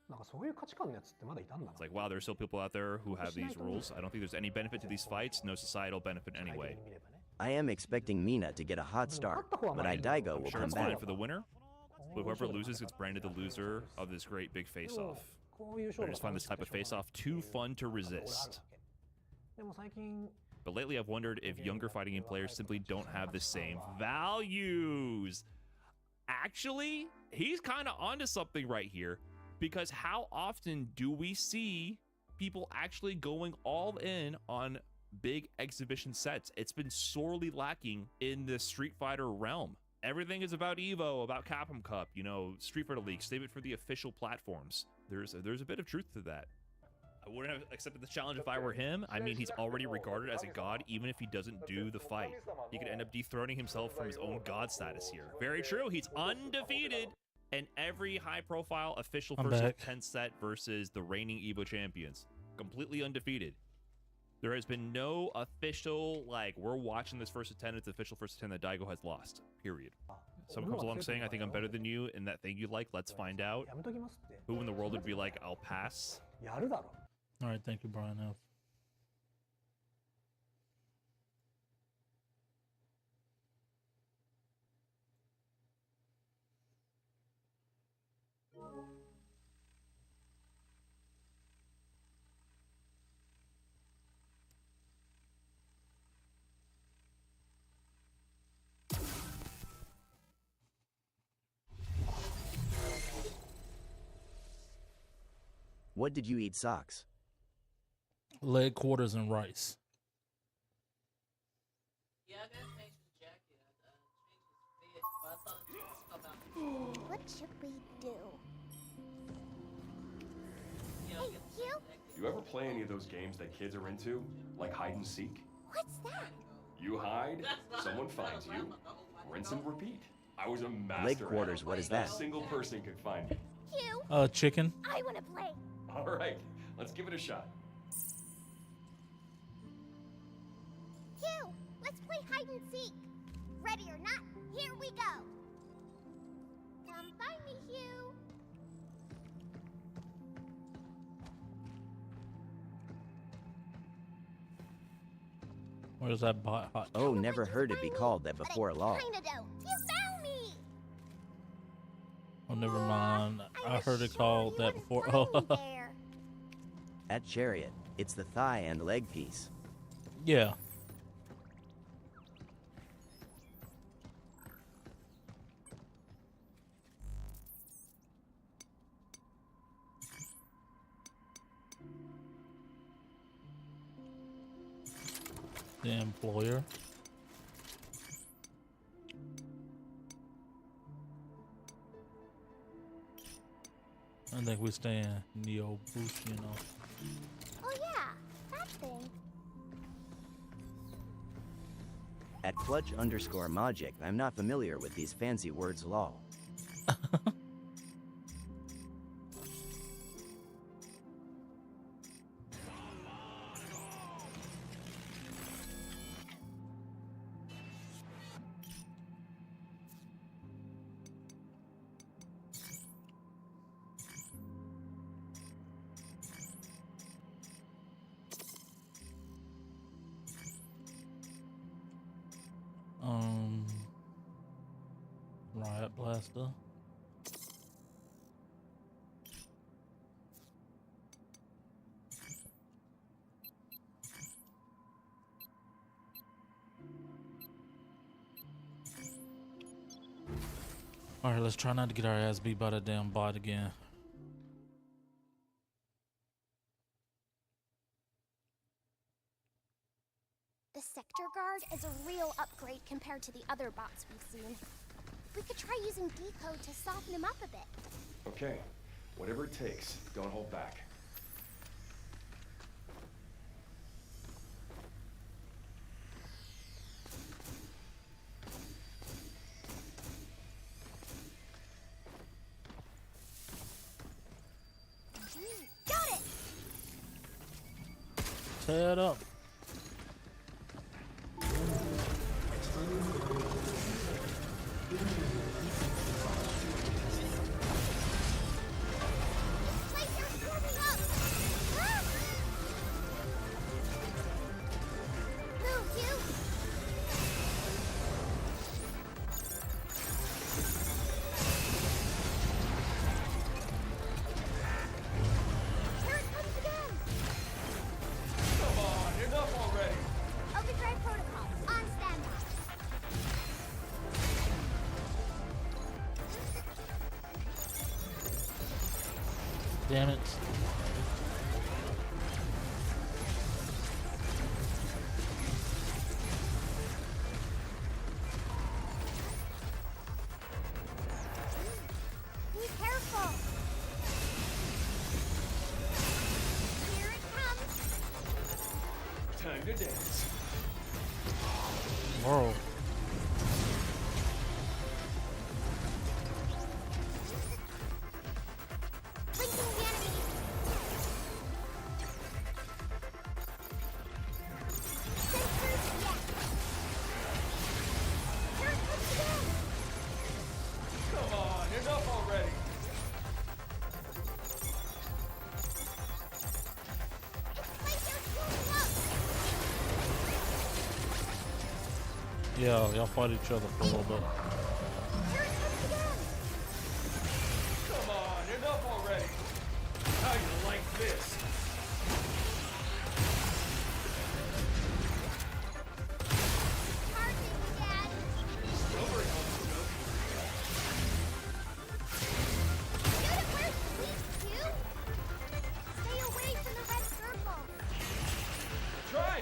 なんかそういう価値観のやつってまだいたんだな。 It's like, wow, there's still people out there who have these rules. I don't think there's any benefit to these fights, no societal benefit anyway. I am expecting Mina to get a hot start, but Daigo will Sure, come it's fine back. for the winner, but whoever loses gets branded the loser of this great big face-off. こういう I 勝負 just find this type of face-off too fun to resist. でも最近 But lately I've wondered if younger fighting game players simply don't have the same values. Actually, he's kind of onto something right here, because how often do we see people actually going all in on big exhibition sets? It's been sorely lacking in the Street Fighter realm. Everything is about Evo, about Capcom Cup, you know, Street Fighter League, save it for the official platforms. There's a bit of truth to that. I wouldn't have accepted the challenge if I were him. I mean, he's already regarded as a god, even if he doesn't do the fight. He could end up dethroning himself from his own god status here. Very true. He's undefeated in every high-profile official I'm first back. 10 set versus the reigning Evo champions. Completely undefeated. There has been no official, like, we're watching this first 10, it's official first 10 that Daigo has lost. Period. Someone comes along saying, I think I'm better than you in that thing you like. Let's find out. やめときますって。 Who in the world would be like, I'll pass? やるだろ。 All right, thank you, Brian F. What did you eat, Socks? Leg quarters and rice. Yeah, I gotta change his jacket. I changed his fit, but I thought it was come out. What should we do? Yeah, Hey, you? You ever play any of those games that kids are into? Like hide and seek? What's that? You hide, someone finds you, rinse and repeat. I was a master. Leg quarters, what is that? Not a single person could find me. Hugh, Chicken. I want to play. All right, let's give it a shot. Hugh, let's play hide and seek. Ready or not, here we go. Come find me, Hugh. Where's that hot? Oh, never heard it be called that before law. Kinda don't. You found me. Oh, never mind. I heard it sure called you that wouldn't before. find me Oh, there. At Chariot, it's the thigh and leg piece. yeah. The employer. I think we stay in Neo Boost, you know. Oh yeah, that thing. At clutch_magic, I'm not familiar with these fancy words lol. Riot Blaster. Alright, let's try not to get our ass beat by that damn bot again. The sector guard is a real upgrade compared to the other bots we've seen. We could try using decode to soften him up a bit. Okay, whatever it takes, don't hold back. Got it! Tear it up. Damn it. Be careful. Here it comes. Time to dance. Whoa. Yeah, y'all fight each other for a little bit. Come on, enough already. How you like this? Stay away from the red circle. Try!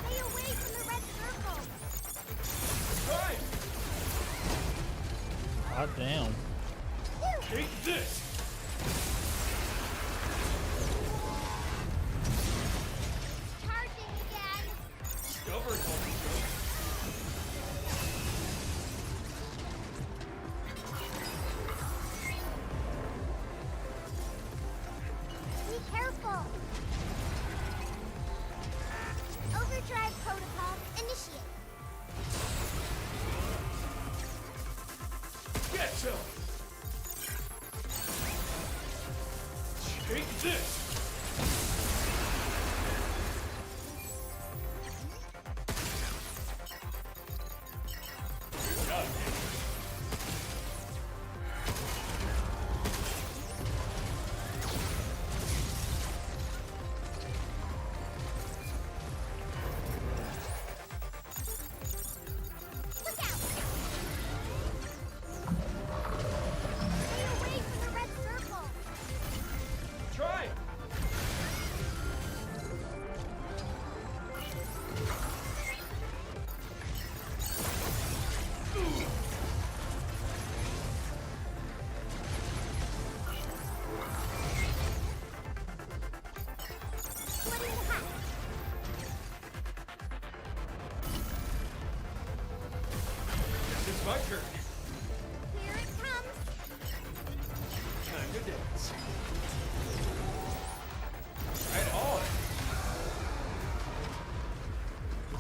Stay away from the red circle. Try! God damn. Take this! Charging again. Stubborn homie. Be careful. Overdrive protocol initiate. Get some!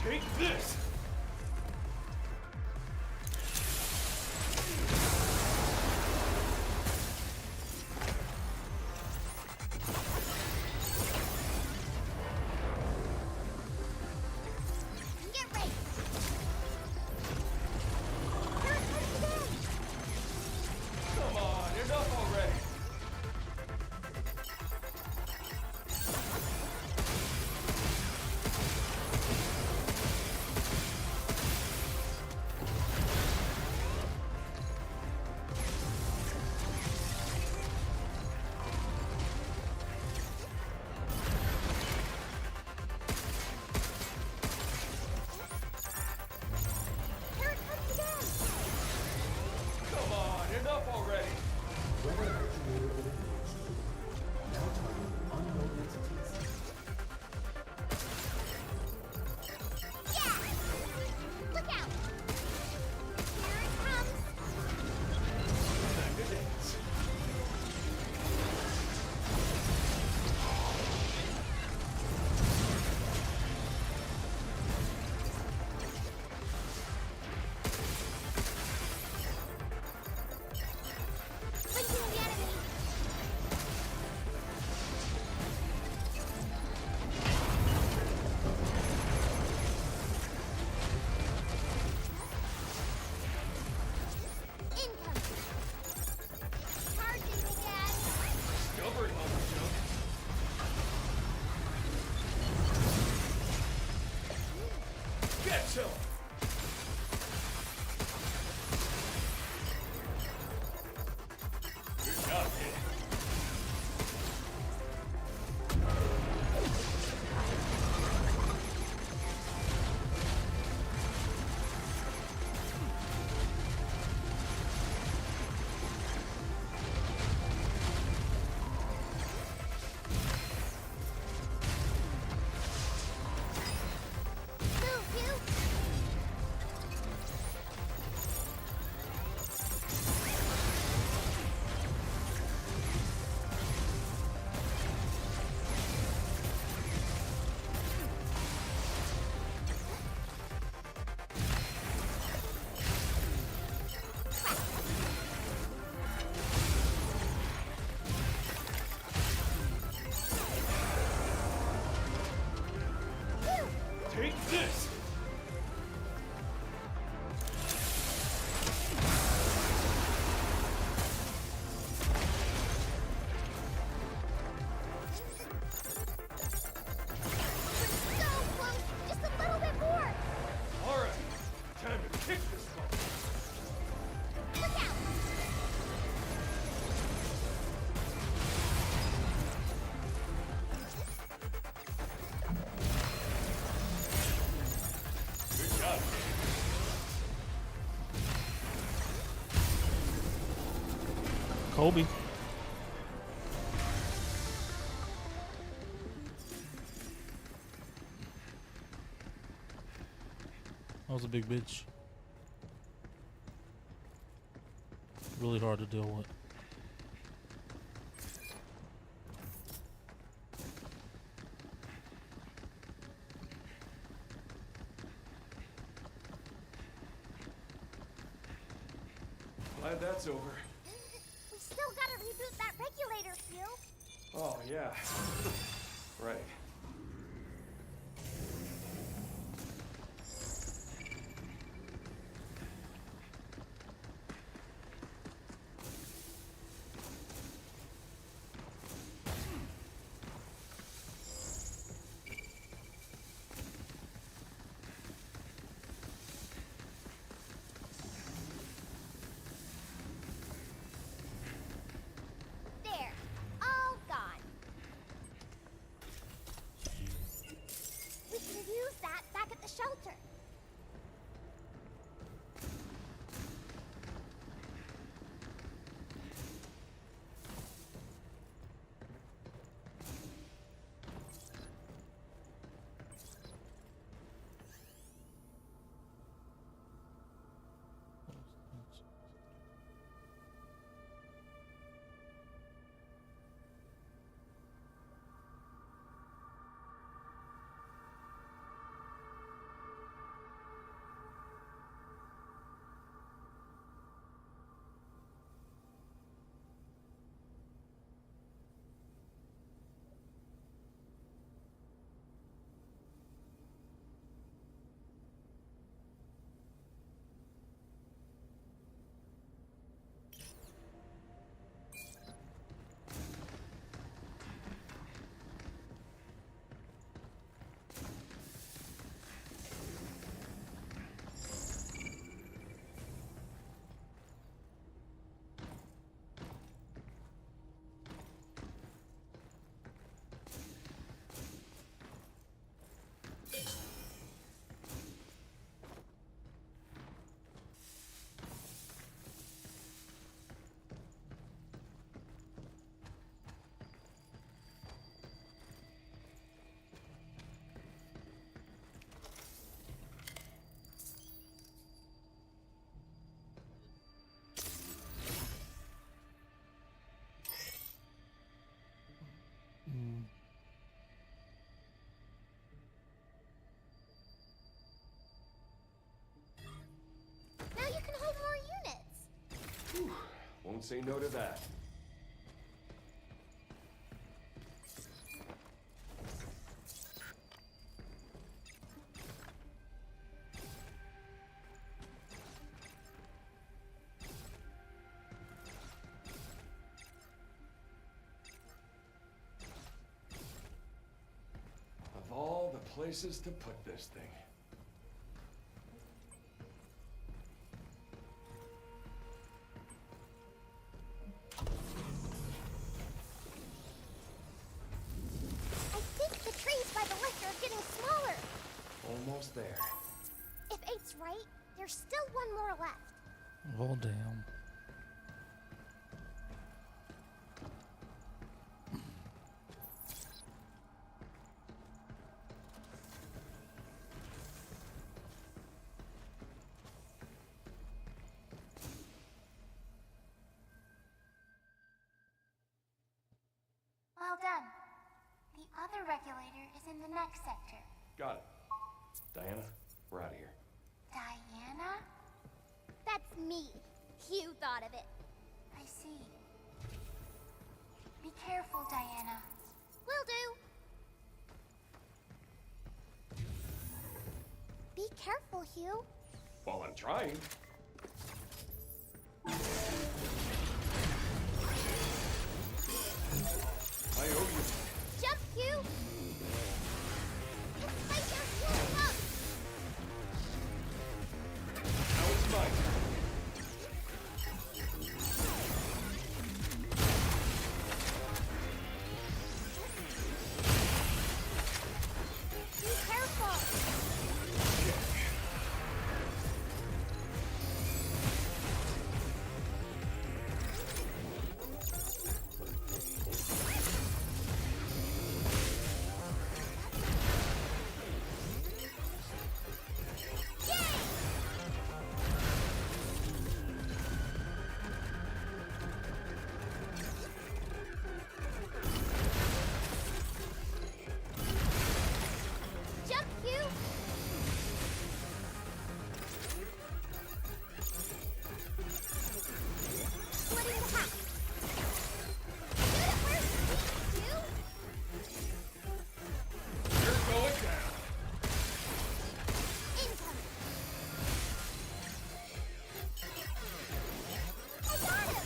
Take this! Get ready! Here it comes again! Come on, enough already! Here it comes again! Come on, enough already! Yeah! Look out! Here it comes! Time to dance. Blinking the enemy! Incoming! Charging again! Stubborn little junk. Get some! Good job, kid. Move, you! Take this! We're so close! Just a little bit more! Alright, time to kick this one. Look out! Good job, kid. Kobe. That was a big bitch. Really hard to deal with. Glad that's over. We still gotta reboot that regulator, Q. Oh, yeah. Right. There. All gone. We can use that back at the shelter. Don't say no to that. Of all the places to put this thing. I think the trees by the lift are getting smaller. Almost there. If 8's right, there's still one more left. Oh, damn. Well done. The other regulator is in the next sector. Got it. Diana, we're out of here. Diana? That's me. You thought of it. I see. Be careful, Diana. Will do. Be careful, Hugh. Well, I'm trying. I owe you. Jump, Hugh! It's right there, Hugh! Up! Now it's mine. Be careful! Jump, Hugh! Splitting the half. Shoot it where it's weak, Hugh! You're going down. Incoming! I got him!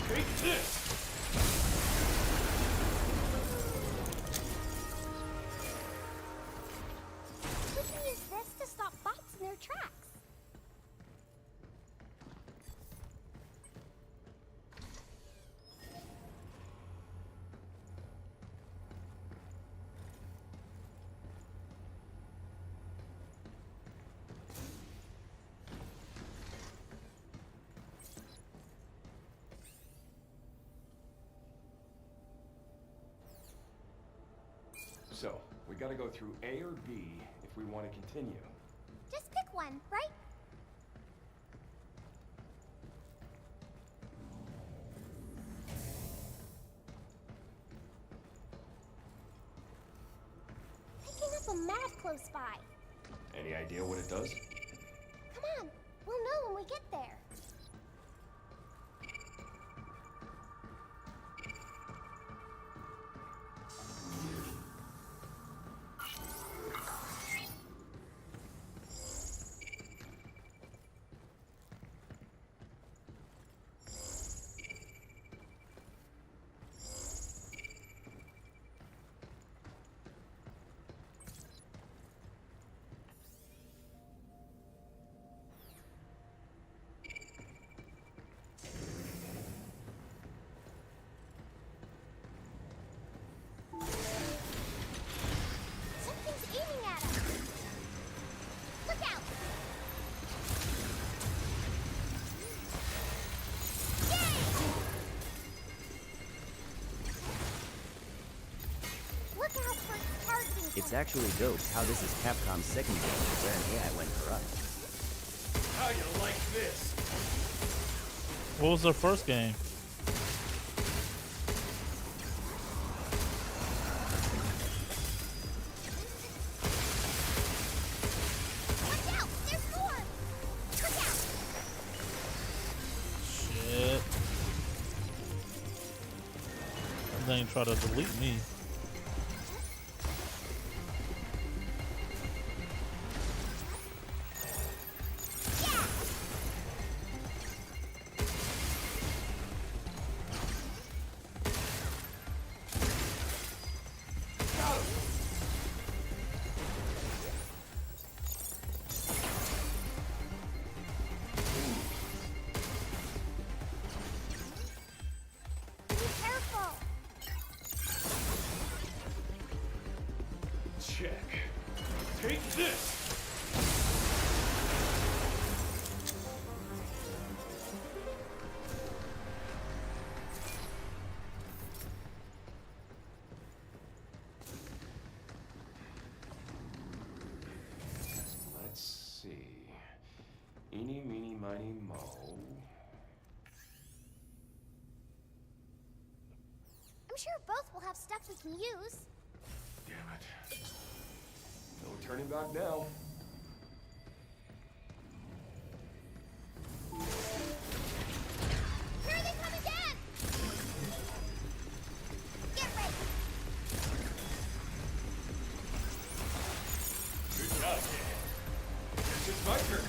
Take this. We can use this to stop bots in their tracks. So, we gotta go through A or B if we want to continue. Just pick one, right? Picking up a map close by. Any idea what it does? Come on, we'll know when we get there. Something's aiming at us. Look out! Yay! Look out for its targeting. It's actually dope how this is Capcom's second game where an AI went corrupt. How you like this? What was their first game? they ain't try to delete me. Check. Take this! Let's see. Eeny, meeny, miny, mo. I'm sure both will have stuff we can use. Damn it. No turning back now. Here they come again! Get ready! Good job, Dan. Guess it's my turn.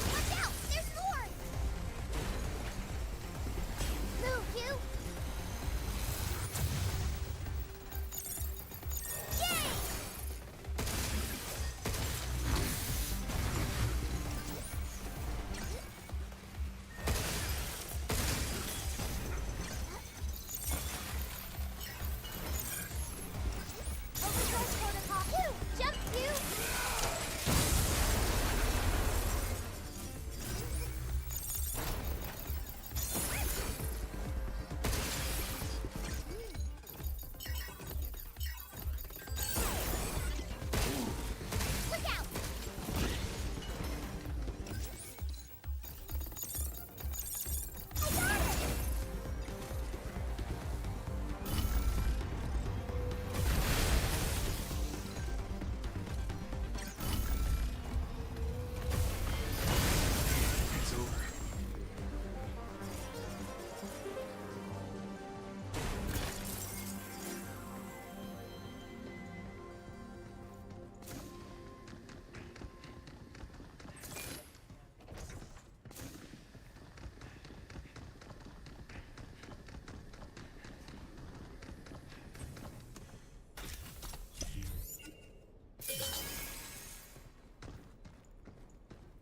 Watch out! There's more! Move, you! Yay! Overdrive protocol. You! Jump, you! Look out! I got it! It's over.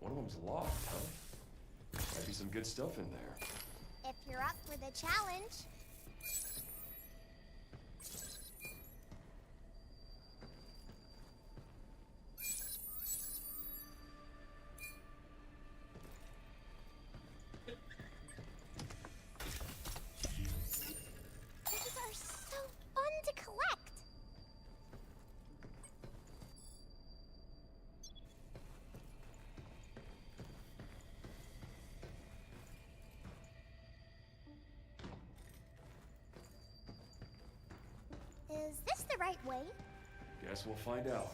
One of them's locked, huh? Might be some good stuff in there. If you're up for the challenge. These are so fun to collect. Is this the right way? Guess we'll find out.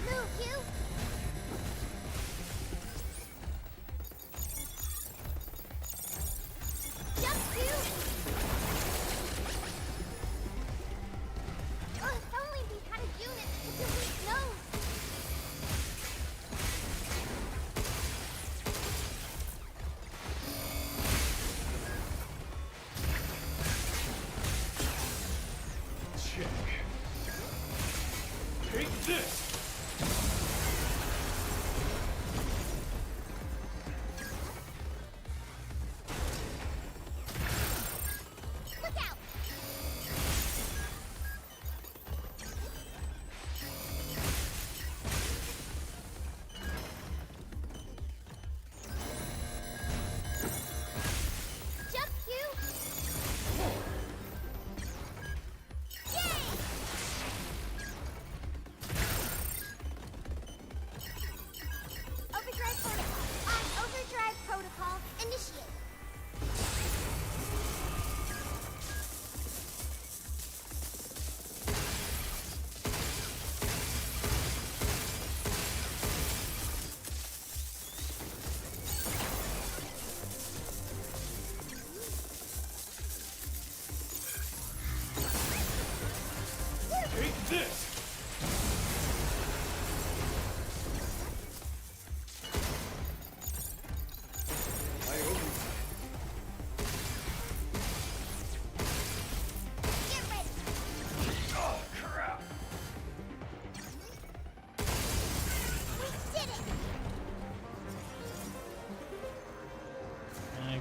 Move, you!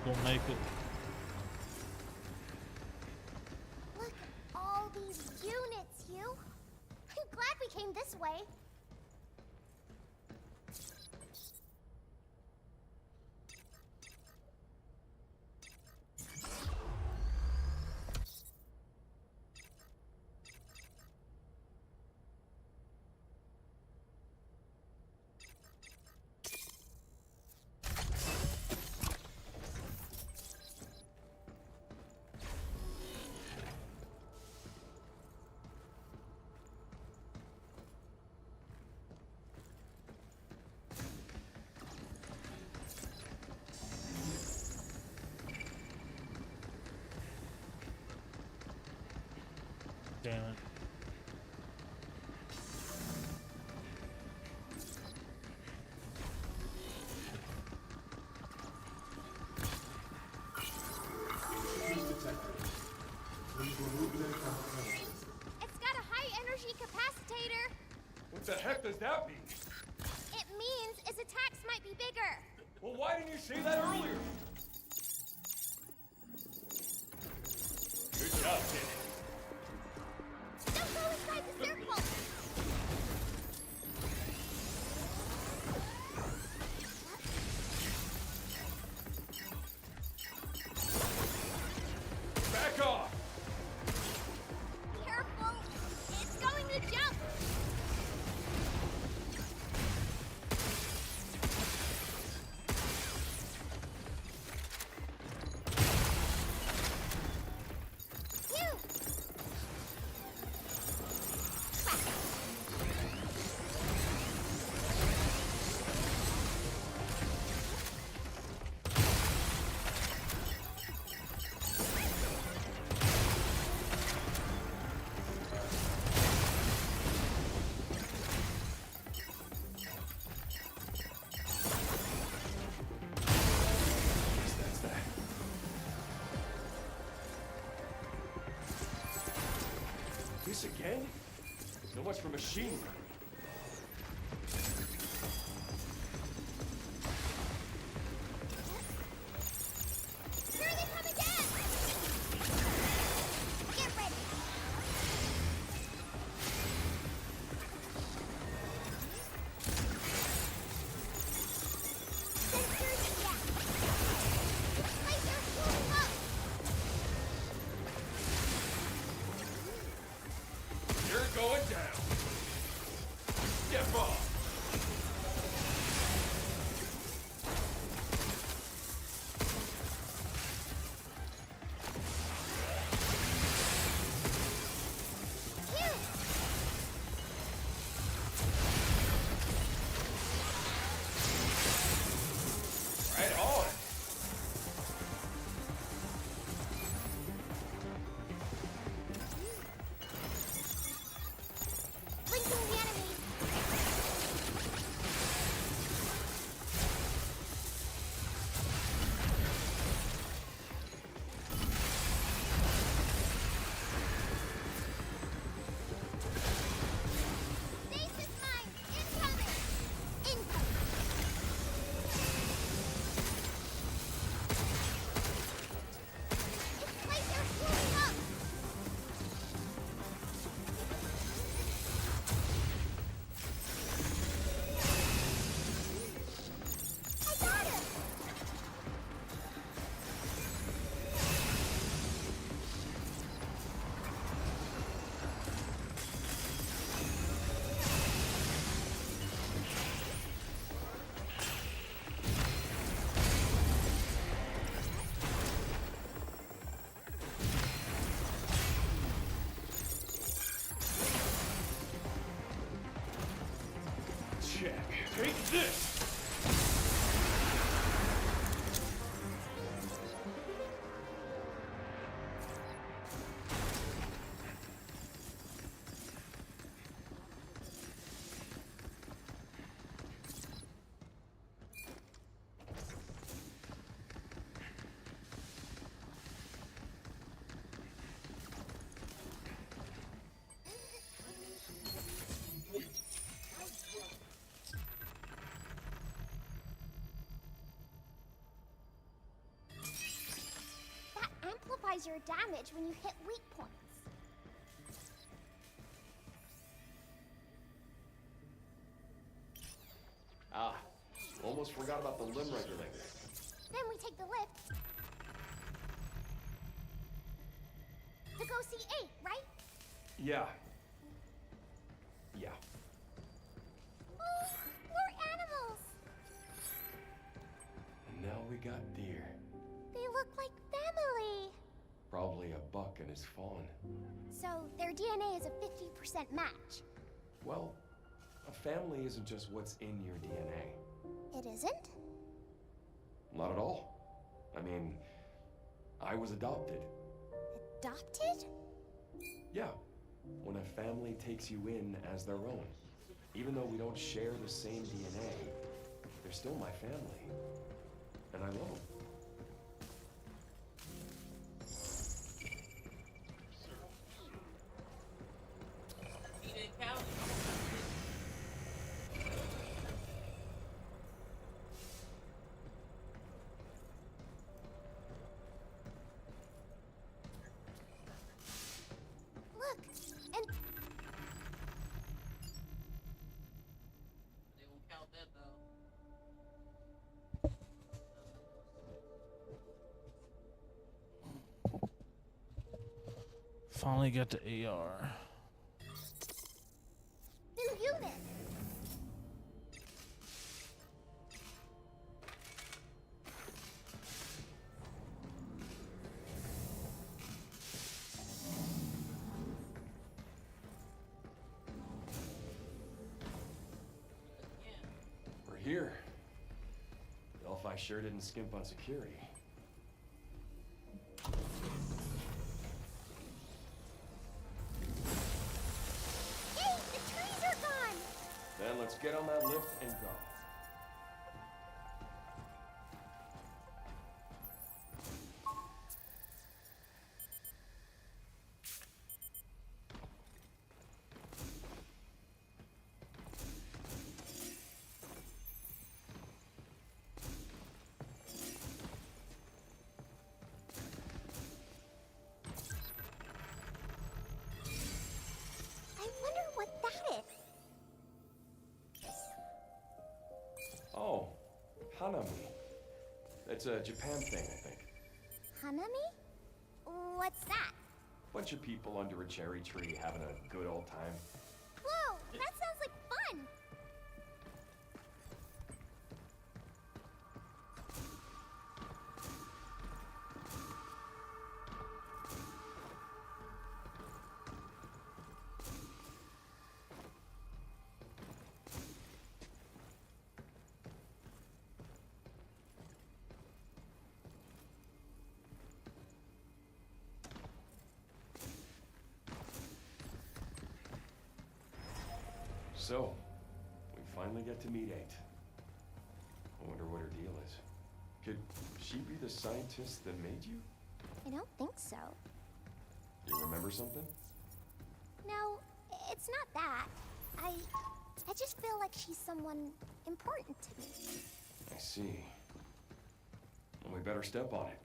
gonna make it. Look at all these units, you. I'm glad we came this way. Damn it. It's got a high energy capacitator. What the heck does that mean? It means its attacks might be bigger. Well, why didn't you say that earlier? Good job, kid. Don't go inside the circle. Back off! Careful. It's going to jump. Phew. That's that. This again? So much for machine learning. Here they come again. Get ready. Sensors down. Looks like they're shooting up. You're going down. Step off. Phew. Right on. Blinking the enemies. Stasis mine incoming. Incoming. It's like they're shooting up. I got him. Check. Take this. amplifies your damage when you hit weak points. Ah, almost forgot about the limb regulator. Then we take the lift to go see 8, right? Yeah. Yeah. Oh, we're animals. And now we got deer. They look like family. Probably a buck and his fawn. So their DNA is a 50% match. Well, a family isn't just what's in your DNA. It isn't? Not at all. I mean, I was adopted. Adopted? Yeah. When a family takes you in as their own. Even though we don't share the same DNA, they're still my family. And I love them. He didn't count it. Look, and They won't count that though. Finally got the AR. new unit. We're here. Delphi sure didn't skimp on security. Hey, the trees are gone. Then let's get on that lift and go. I wonder what that is. Oh, Hanami. That's a Japan thing, I think. Hanami? What's that? Bunch of people under a cherry tree having a good old time. Whoa, that sounds like fun. So, we finally get to meet 8. I wonder what her deal is. Could she be the scientist that made you? I don't think so. You remember something? No, it's not that. I just feel like she's someone important to me. I see. Well, we better step on it.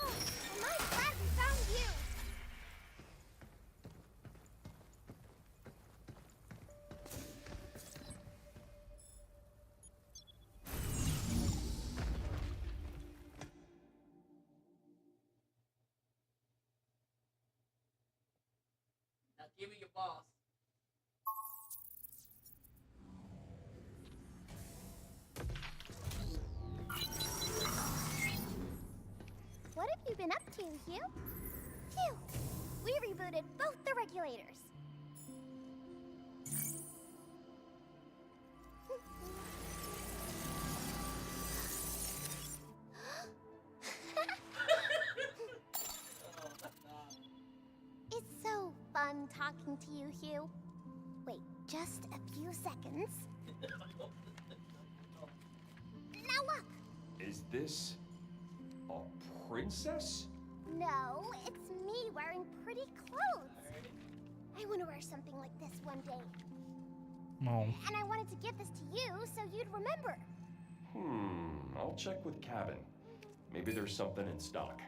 Oh, am I glad we found you. Now give me your boss. What have you been up to, Hugh? Phew! We rebooted both the regulators. It's so fun talking to you, Hugh. Wait, just a few seconds. Now look! Is this a princess? No, it's me wearing pretty clothes. I want to wear something like this one day. No. And I wanted to give this to you so you'd remember. I'll check with Cabin. Maybe there's something in stock.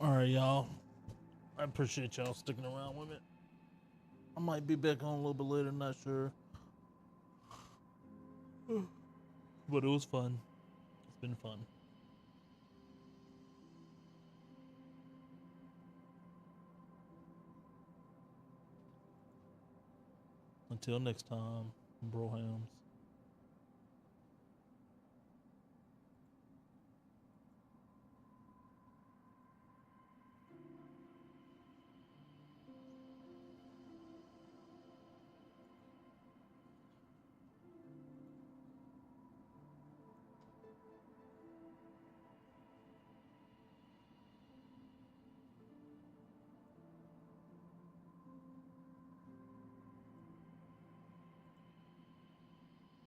All right, y'all. I appreciate y'all sticking around with it. I might be back on a little bit later, not sure. But it was fun. It's been fun. Until next time, brohams.